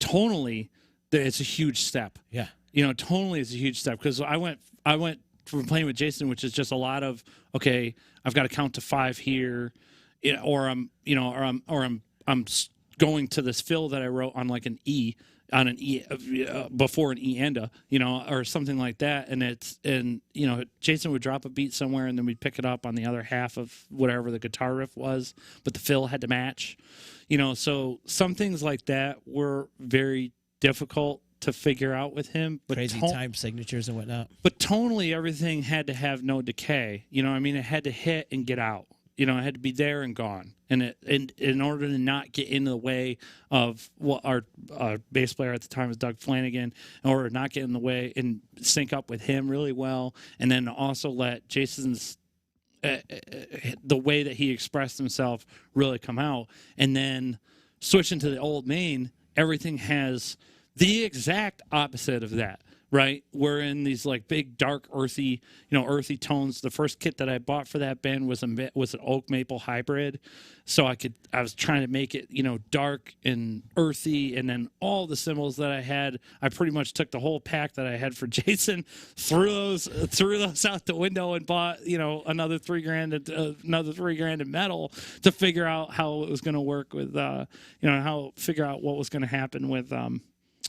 tonally it's a huge step. Yeah, tonally is a huge step, because I went from playing with Jason, which is just a lot of, okay, I've got to count to 5 here. Or I'm going to this fill that I wrote on like an E before an E enda, or something like that, and Jason would drop a beat somewhere and then we'd pick it up on the other half of whatever the guitar riff was, but the fill had to match, so some things like that were very difficult to figure out with him, but crazy time signatures and whatnot. But tonally, everything had to have no decay. It had to hit and get out. It had to be there and gone. And in order to not get in the way of what our bass player at the time was Doug Flanagan, in order to not get in the way and sync up with him really well, and then also let Jason's the way that he expressed himself really come out. And then switching to the Old Main, everything has the exact opposite of that. right? We're in these like big, dark, earthy tones. The first kit that I bought for that band was an oak maple hybrid. So I was trying to make it, dark and earthy. And then all the cymbals that I had, I pretty much took the whole pack that I had for Jason, threw those out the window and bought, another $3,000 in metal to figure out how it was going to work with, figure out what was going to happen with,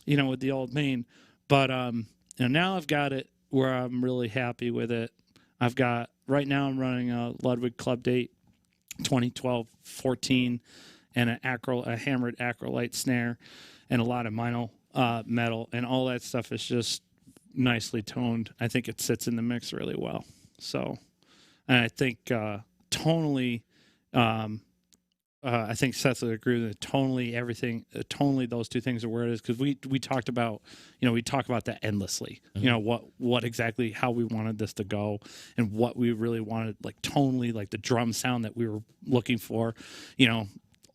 with the old main. But now I've got it where I'm really happy with it. Right now I'm running a Ludwig Club Date 2012-14 and a hammered acrolite snare and a lot of mono metal, and all that stuff is just nicely toned. I think it sits in the mix really well. So, and I think tonally, I think Seth would agree with it. Tonally, those two things are where it is, because we talked about, we talk about that endlessly. Mm-hmm. What exactly, how we wanted this to go, and what we really wanted, like tonally, like the drum sound that we were looking for.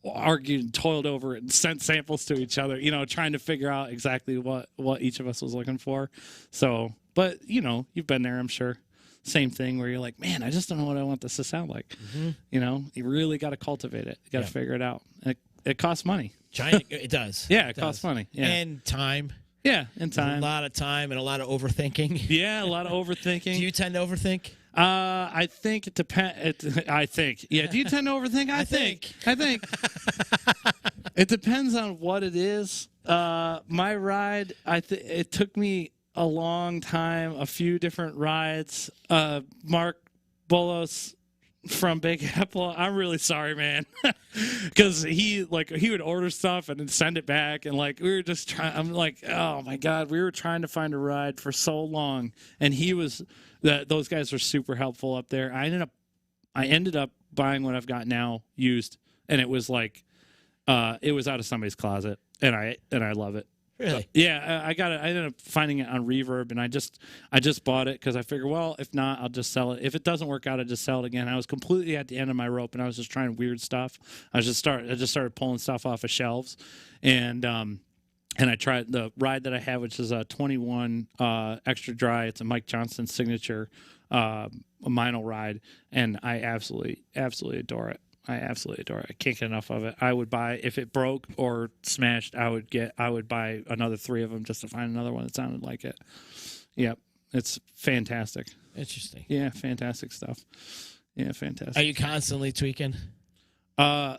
Argued, toiled over it, and sent samples to each other. Trying to figure out exactly what each of us was looking for. So, but you've been there, I'm sure. Same thing where you're like, man, I just don't know what I want this to sound like. Mm-hmm. You really got to cultivate it. You got to figure it out. It costs money. It does. Yeah, it costs money. Yeah. And time. Yeah, and time. A lot of time and a lot of overthinking. Yeah, a lot of overthinking. Do you tend to overthink? I think it depends. I think. Yeah. Do you tend to overthink? I think. It depends on what it is. My ride, it took me a long time, a few different rides. Mark Bolos from Big Apple, I'm really sorry, man, because he would order stuff and then send it back, and we were just trying. I'm like, oh my god, we were trying to find a ride for so long, and those guys were super helpful up there. I ended up buying what I've got now used, and it was it was out of somebody's closet, and I love it. Really? Yeah, I got it. I ended up finding it on Reverb, and I just bought it because I figured, well, if not, I'll just sell it. If it doesn't work out, I'll just sell it again. I was completely at the end of my rope, and I was just trying weird stuff. I just started pulling stuff off of shelves, and I tried the ride that I have, which is a 21 extra dry. It's a Mike Johnson signature a Mino ride, and I absolutely adore it. I absolutely adore it. I can't get enough of it. I would buy, if it broke or smashed, I would buy another 3 of them just to find another one that sounded like it. Yep. It's fantastic. Interesting. Yeah, fantastic stuff. Yeah, fantastic. Are you constantly tweaking? Yeah.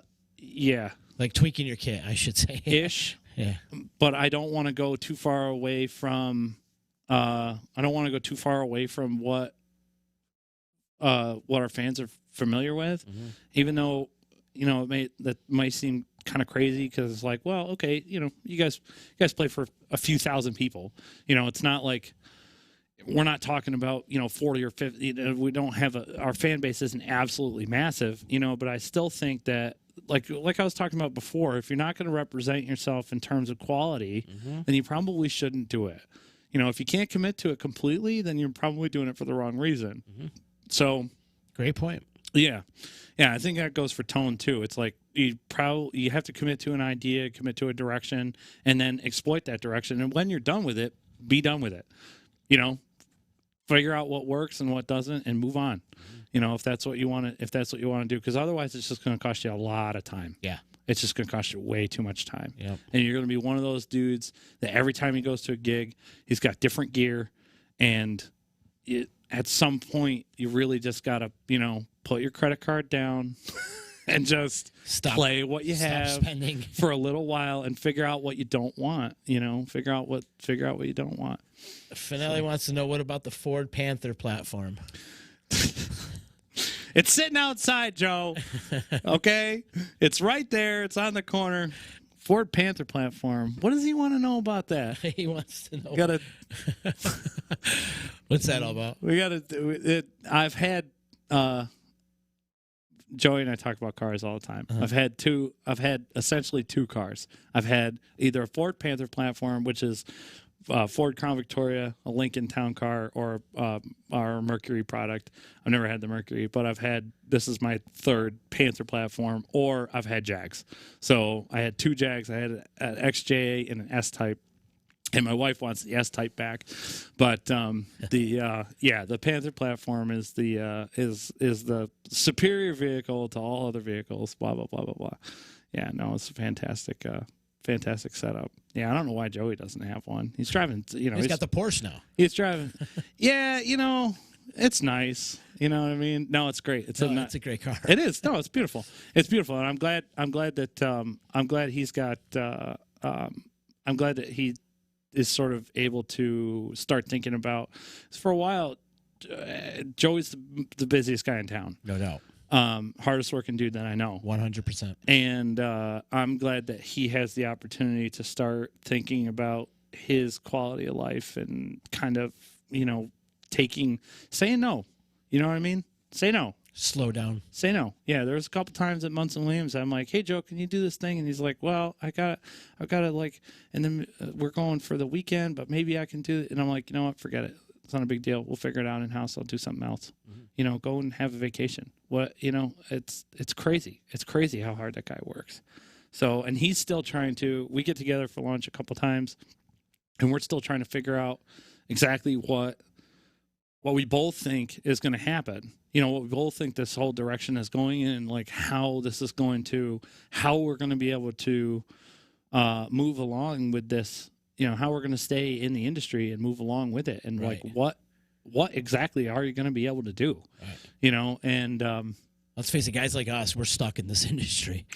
Like tweaking your kit, I should say. Ish. Yeah. But I don't want to go too far away from what our fans are familiar with, mm-hmm. Even though that might seem kind of crazy, because it's like, well, okay, you guys play for a few thousand people. It's not like we're not talking about 40 or 50. We don't have our fan base isn't absolutely massive, but I still think that like I was talking about before, if you're not going to represent yourself in terms of quality, mm-hmm. then you probably shouldn't do it. If you can't commit to it completely, then you're probably doing it for the wrong reason. Mm-hmm. So, great point. Yeah. I think that goes for tone too. It's like you have to commit to an idea, commit to a direction, and then exploit that direction. And when you're done with it, be done with it. Figure out what works and what doesn't, and move on. If that's what you want to do, because otherwise it's just going to cost you a lot of time. Yeah. It's just going to cost you way too much time. Yep. And you're going to be one of those dudes that every time he goes to a gig, he's got different gear, and at some point you really just got to, put your credit card down and just play what you have spending for a little while and figure out what you don't want. Figure out what you don't want. Finale wants to know, what about the Ford Panther platform? It's sitting outside, Joe. Okay, it's right there. It's on the corner. Ford Panther platform. What does he want to know about that? He wants to know. What's that all about? We got to do it. I've had. Joey and I talk about cars all the time. Uh-huh. I've had essentially 2 cars. I've had either a Ford Panther platform, which is Ford Crown Victoria, a Lincoln Town Car, or our Mercury product. I've never had the Mercury, but this is my 3rd Panther platform, or I've had Jags. So I had 2 Jags. I had an XJ and an S-Type. And my wife wants the S-Type back, but the Panther platform is the superior vehicle to all other vehicles. Blah blah blah blah blah. Yeah, no, it's a fantastic setup. Yeah, I don't know why Joey doesn't have one. He's driving. He's got the Porsche now. He's driving. Yeah, it's nice. You know what I mean? No, it's great. It's a great car. It is. No, it's beautiful. It's beautiful, and I'm glad he's got. I'm glad that he is sort of able to start thinking about. For a while, Joey's the busiest guy in town. No doubt. Hardest working dude that I know. 100%. And I'm glad that he has the opportunity to start thinking about his quality of life and kind of, saying no. You know what I mean? Say no. Slow down. Say no. Yeah, there was a couple times at Munson Williams, I'm like, hey, Joe, can you do this thing? And he's like, well, I got to and then we're going for the weekend, but maybe I can do it. And I'm like, you know what? Forget it. It's not a big deal. We'll figure it out in-house. I'll do something else. Mm-hmm. Go and have a vacation. It's crazy. It's crazy how hard that guy works. So, and he's still trying to, we get together for lunch a couple times, and we're still trying to figure out exactly what we both think is going to happen. What we both think this whole direction is going in, like how this is going to, how we're going to be able to move along with this, how we're going to stay in the industry and move along with it. And right. like, what exactly are you going to be able to do? Right. And let's face it, guys like us, we're stuck in this industry.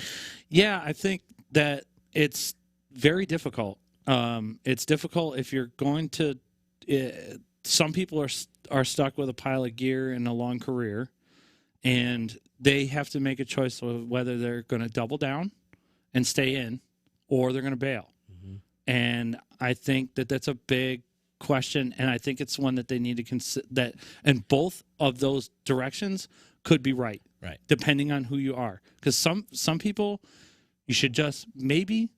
Yeah, I think that it's very difficult. It's difficult if you're going to, some people are stuck with a pile of gear and a long career, and they have to make a choice of whether they're going to double down and stay in, or they're going to bail. Mm-hmm. And I think that that's a big question, and I think it's one that they need to consider. That, and both of those directions could be right, depending on who you are. Because some people, you should just maybe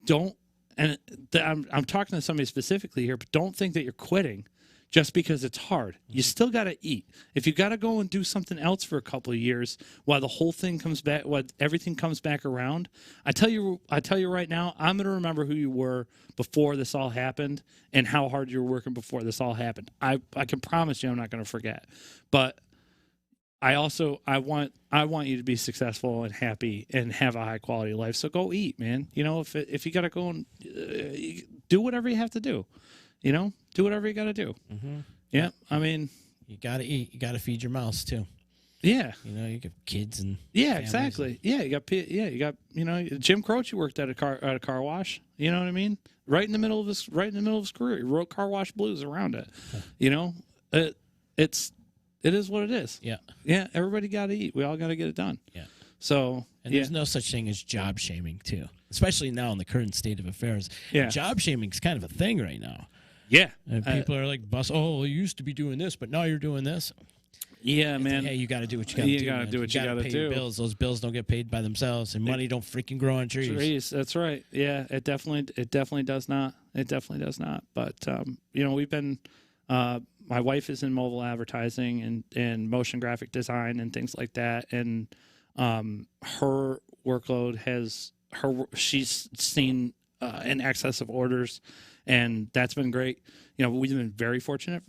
don't. And I'm talking to somebody specifically here, but don't think that you're quitting just because it's hard. Mm-hmm. You still got to eat. If you got to go and do something else for a couple of years while the whole thing comes back, while everything comes back around, I tell you right now, I'm going to remember who you were before this all happened and how hard you were working before this all happened. I can promise you I'm not going to forget. But I want you to be successful and happy and have a high quality life. So go eat, man. If you got to go and do whatever you have to do. Do whatever you got to do. Mm-hmm. Yeah, I mean, you got to eat. You got to feed your mouth too. Yeah, you got kids and exactly. You got Jim Croce worked at a car wash. You know what I mean? Right in the middle of his career, he wrote Car Wash Blues around it. It is what it is. Yeah. Everybody got to eat. We all got to get it done. Yeah. So there's no such thing as job shaming too, especially now in the current state of affairs. Yeah. Job shaming is kind of a thing right now. Yeah. And people are like, you used to be doing this, but now you're doing this. Yeah, man. Hey, you got to do what you got to do. You got to do what you got to do. Your bills. Those bills don't get paid by themselves, and money don't freaking grow on trees. That's right. Yeah, it definitely does not. It definitely does not. But we've been. My wife is in mobile advertising and motion graphic design and things like that, and her workload she's seen in excess of orders, and that's been great. We've been very fortunate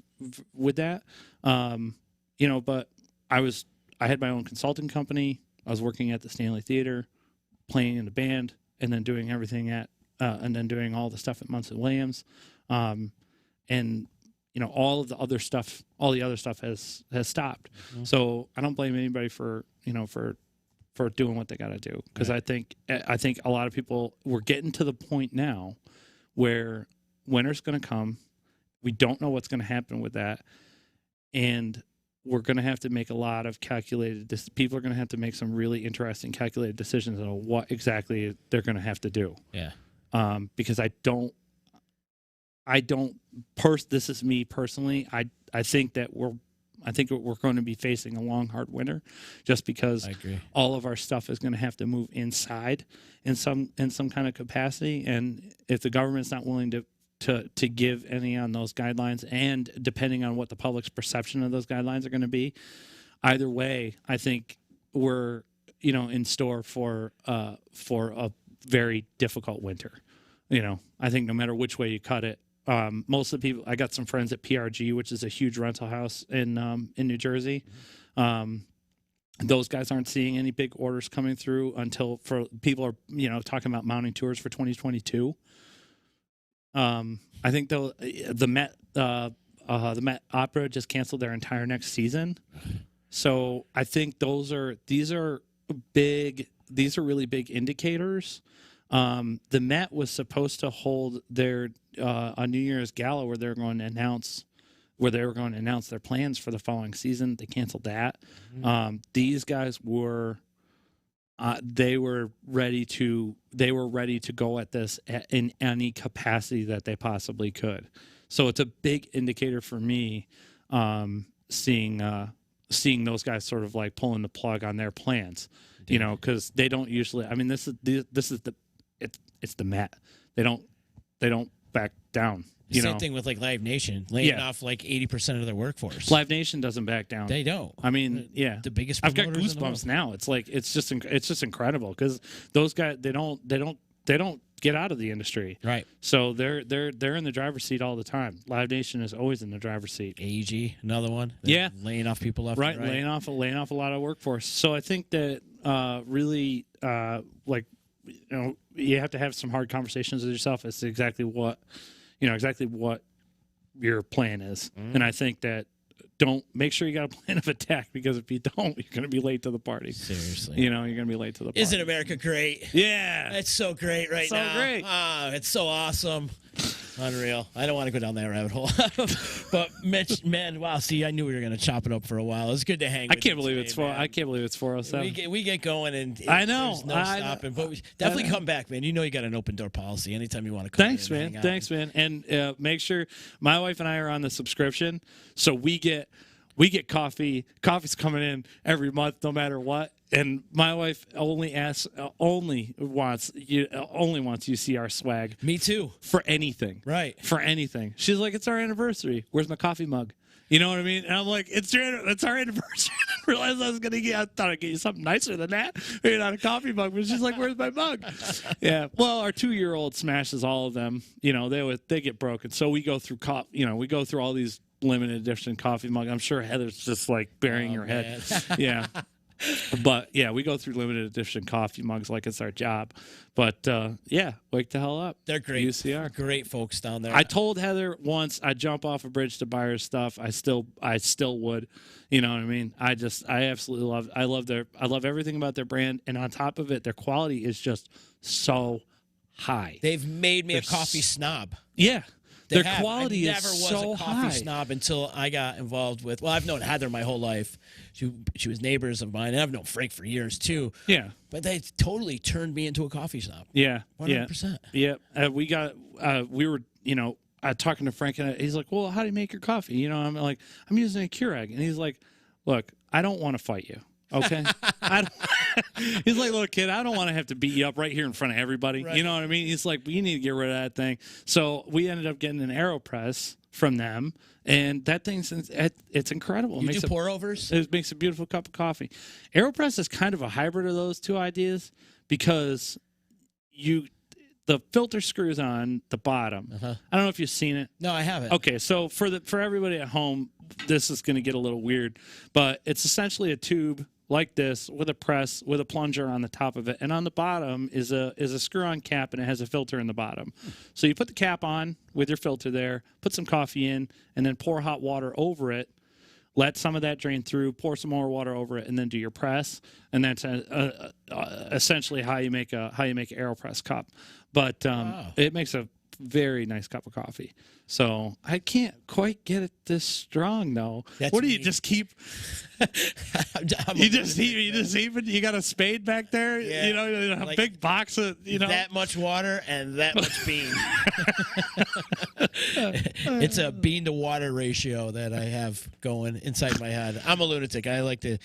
with that. But I had my own consulting company. I was working at the Stanley Theater, playing in the band, and then doing everything and then doing all the stuff at Munson Williams, and all the other stuff has stopped. Mm-hmm. So I don't blame anybody for doing what they got to do, because I think a lot of people, we're getting to the point now where winter's going to come. We don't know what's going to happen with that, and we're going to have to make a lot of people are going to have to make some really interesting calculated decisions on what exactly they're going to have to do. Yeah. Because this is me personally. I think that we're going to be facing a long, hard winter, just because all of our stuff is going to have to move inside in some kind of capacity. And if the government's not willing to give any on those guidelines, and depending on what the public's perception of those guidelines are going to be, either way, I think we're in store for a very difficult winter. I think no matter which way you cut it, most of the people, I got some friends at PRG, which is a huge rental house in New Jersey. Those guys aren't seeing any big orders coming through until for people are, talking about mounting tours for 2022. I think the Met Opera just canceled their entire next season. So I think these are really big indicators. The Met was supposed to hold their a New Year's gala where they were going to announce their plans for the following season. They canceled that. These guys were they were ready to go at this in any capacity that they possibly could. So it's a big indicator for me, seeing those guys sort of like pulling the plug on their plans, because they don't usually. I mean, it's the Met. They don't back down. Same thing with like Live Nation laying off like 80% of their workforce. Live Nation doesn't back down. They don't. I mean, the biggest. I've got goosebumps now. It's like it's just incredible because those guys they don't get out of the industry. Right. So they're in the driver's seat all the time. Live Nation is always in the driver's seat. AEG, another one. Yeah. Laying off people left. Right. And right. Laying off a lot of workforce. So I think that really you have to have some hard conversations with yourself as to exactly what your plan is. And I think that make sure you got a plan of attack, because if you don't, you're going to be late to the party. Seriously. You're going to be late to the party. Isn't America great? Yeah. It's so great now. So great. It's so awesome. Unreal. I don't want to go down that rabbit hole. But Mitch, man, wow. See, I knew we were going to chop it up for a while. It's good to hang with I can't you believe today, it's 407. We get going, and I know. There's no stopping. But we definitely come back, man. You know you got an open door policy anytime you want to come. Thanks, man. Thanks, man. And make sure my wife and I are on the subscription, so we get coffee. Coffee's coming in every month, no matter what. And my wife only wants UCR swag. Me too. For anything. Right. For anything. She's like, it's our anniversary. Where's my coffee mug? You know what I mean? And I'm like, it's our anniversary. I didn't realize I thought I'd get you something nicer than that. Maybe not a coffee mug, but she's like, where's my mug? Yeah. Well, our 2-year-old smashes all of them. They get broken. So we go through all these limited edition coffee mug. I'm sure Heather's just like burying her head. Yeah. But yeah, we go through limited edition coffee mugs like it's our job. But wake the hell up. They're great. UCR. Great folks down there. I told Heather once I'd jump off a bridge to buy her stuff. I still would. You know what I mean? I absolutely I love everything about their brand, and on top of it, their quality is just so high. They've made me a coffee snob. Yeah. Their quality I never is was so a coffee high. snob until I got involved with. Well, I've known Heather my whole life. She was neighbors of mine, and I've known Frank for years too. Yeah, but they totally turned me into a coffee snob. Yeah, 100%. Yeah. We were talking to Frank, and he's like, "Well, how do you make your coffee?" I'm like, "I'm using a Keurig," and he's like, "Look, I don't want to fight you." Okay. He's like, look, kid, I don't want to have to beat you up right here in front of everybody. Right. You know what I mean? He's like, you need to get rid of that thing. So we ended up getting an AeroPress from them, and that thing's it's incredible. You do pour overs? It makes a beautiful cup of coffee. AeroPress is kind of a hybrid of those two ideas because the filter screws on the bottom. Uh-huh. I don't know if you've seen it. No, I haven't. Okay, so for everybody at home, this is going to get a little weird, but it's essentially a tube like this with a press with a plunger on the top of it, and on the bottom is a screw-on cap, and it has a filter in the bottom. So you put the cap on with your filter there, put some coffee in, and then pour hot water over it. Let some of that drain through, pour some more water over it, and then do your press. And that's essentially how you make an AeroPress cup. But it makes a very nice cup of coffee. So I can't quite get it this strong though. That's what do you me. just keep? You got a spade back there. Yeah. A big box of that much water and that much bean. It's a bean to water ratio that I have going inside my head. I'm a lunatic. I like to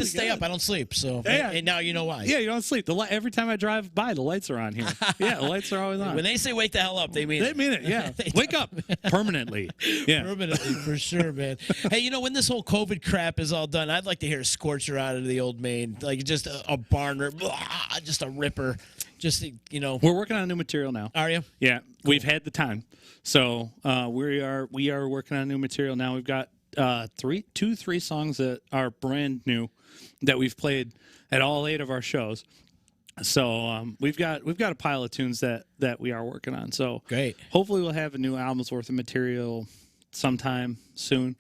stay up. I don't sleep. So and now you know why. Yeah, you don't sleep. Every time I drive by, the lights are on here. Yeah, the lights are always on. When they say wake the hell up, they mean it. Yeah, wake up permanently. Yeah, permanently for sure, man. Hey, when this whole COVID crap is all done, I'd like to hear a scorcher out of the old main, like just a barn rip, just a ripper. Just, We're working on new material now. Are you? Yeah, we've had the time. So we are working on new material now. We've got three songs that are brand new that we've played at all 8 of our shows. So we've got a pile of tunes that we are working on. So great. Hopefully we'll have a new album's worth of material sometime soon.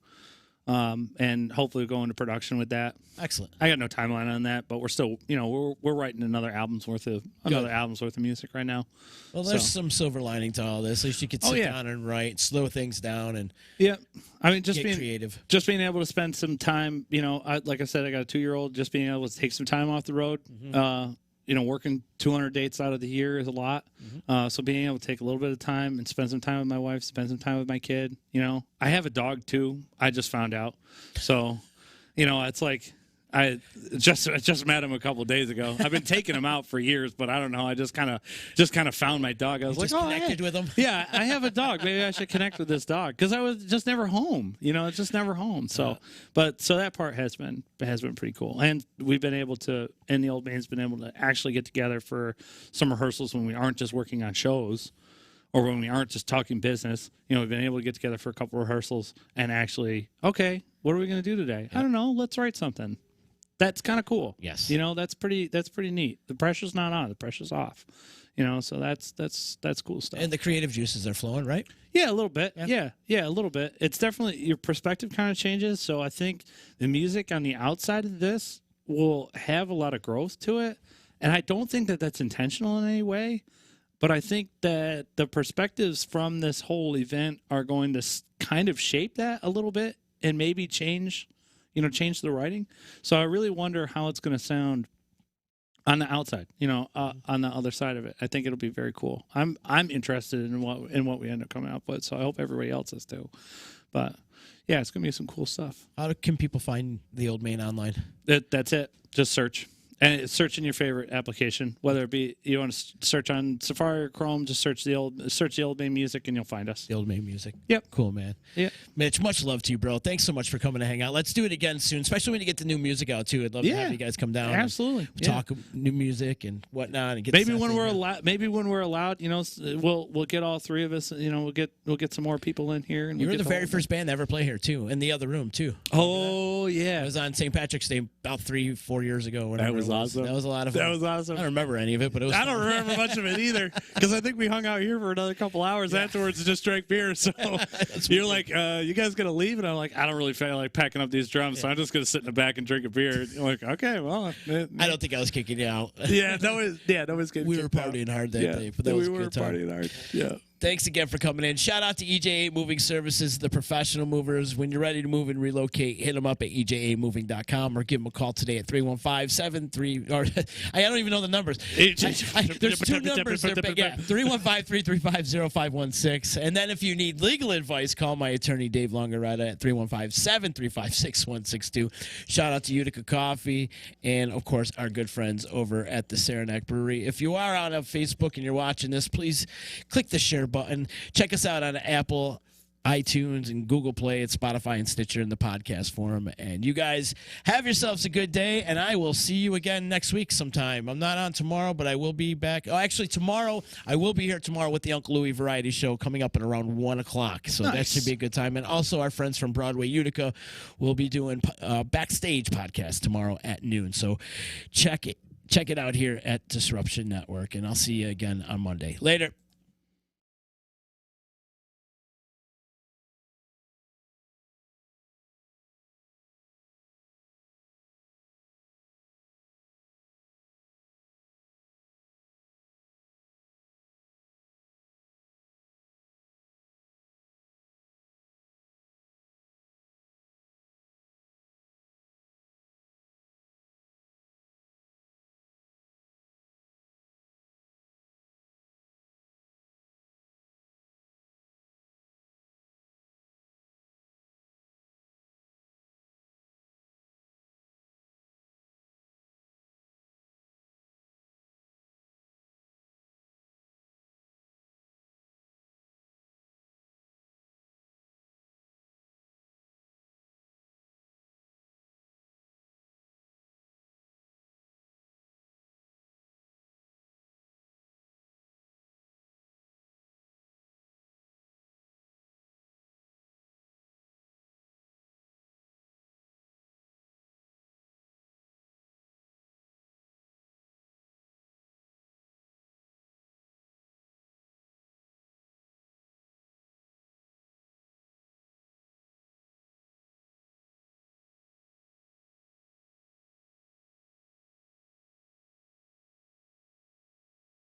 And hopefully go into production with that. Excellent. I got no timeline on that, but we're still, we're writing another album's worth of music right now. Well, there's some silver lining to all this. At least you could sit down and write, slow things down, and I mean, just get being creative. Just being able to spend some time. Like I said, I got a 2-year-old. Just being able to take some time off the road. Working 200 dates out of the year is a lot. So being able to take a little bit of time and spend some time with my wife, spend some time with my kid. I have a dog too. I just found out. So, it's like I just met him a couple of days ago. I've been taking him out for years, but I don't know. I just kind of found my dog. I was like, connected with him. Yeah, I have a dog. Maybe I should connect with this dog because I was just never home. It's just never home. So, so that part has been pretty cool. And we've been able to, and the old man's been able to actually get together for some rehearsals when we aren't just working on shows. Or when we aren't just talking business, we've been able to get together for a couple rehearsals and actually, okay, what are we going to do today? I don't know. Let's write something. That's kind of cool. Yes. That's pretty neat. The pressure's not on. The pressure's off. So that's cool stuff. And the creative juices are flowing, right? Yeah, a little bit. Yeah, a little bit. It's definitely, your perspective kind of changes. So I think the music on the outside of this will have a lot of growth to it. And I don't think that that's intentional in any way. But I think that the perspectives from this whole event are going to kind of shape that a little bit and maybe change the writing. So I really wonder how it's going to sound on the outside, on the other side of it. I think it'll be very cool. I'm interested in what we end up coming up with. So I hope everybody else is too. But yeah, it's going to be some cool stuff. How can people find the Old Man online? That's it. Just search. And search in your favorite application, whether it be you want to search on Safari or Chrome, just search the Old Man Music and you'll find us. The Old Man Music. Yep. Cool, man. Yeah. Mitch, much love to you, bro. Thanks so much for coming to hang out. Let's do it again soon, especially when you get the new music out too. I'd love to have you guys come down. Absolutely. Talk new music and whatnot, and get maybe when we're allowed. Maybe when we're allowed, we'll get all 3 of us. We'll get some more people in here. And you were the very first band to ever play here too, in the other room too. Oh yeah. It was on St. Patrick's Day about 3-4 years ago. That was awesome. That was a lot of fun. That was awesome. I don't remember any of it, but it was. I don't remember much of it either because I think we hung out here for another couple hours afterwards and just drank beer. So you're like, you guys gonna leave? And I'm like, I don't really feel like packing up these drums, so I'm just gonna sit in the back and drink a beer. And you're like, okay, well, I don't think I was kicking you out. that was good. We were partying hard that day, but that was a good time. We were partying hard. Yeah. Thanks again for coming in. Shout out to EJ8 Moving Services, the professional movers. When you're ready to move and relocate, hit them up at EJ8moving.com or give them a call today at 315-73. Or I don't even know the numbers. There's 2 numbers there. 315-335-0516. And then if you need legal advice, call my attorney Dave Longaretta at 315-735-6162. Shout out to Utica Coffee and, of course, our good friends over at the Saranac Brewery. If you are on Facebook and you're watching this, please click the share button. Check us out on Apple, iTunes, and Google Play, and Spotify and Stitcher in the podcast forum. And you guys have yourselves a good day, and I will see you again next week sometime. I'm not on tomorrow, but I will be back. Oh, actually, tomorrow, I will be here tomorrow with the Uncle Louie Variety Show coming up at around 1 o'clock. So that should be a good time. And also, our friends from Broadway Utica will be doing Backstage podcast tomorrow at noon. So check it out here at Disruption Network, and I'll see you again on Monday. Later.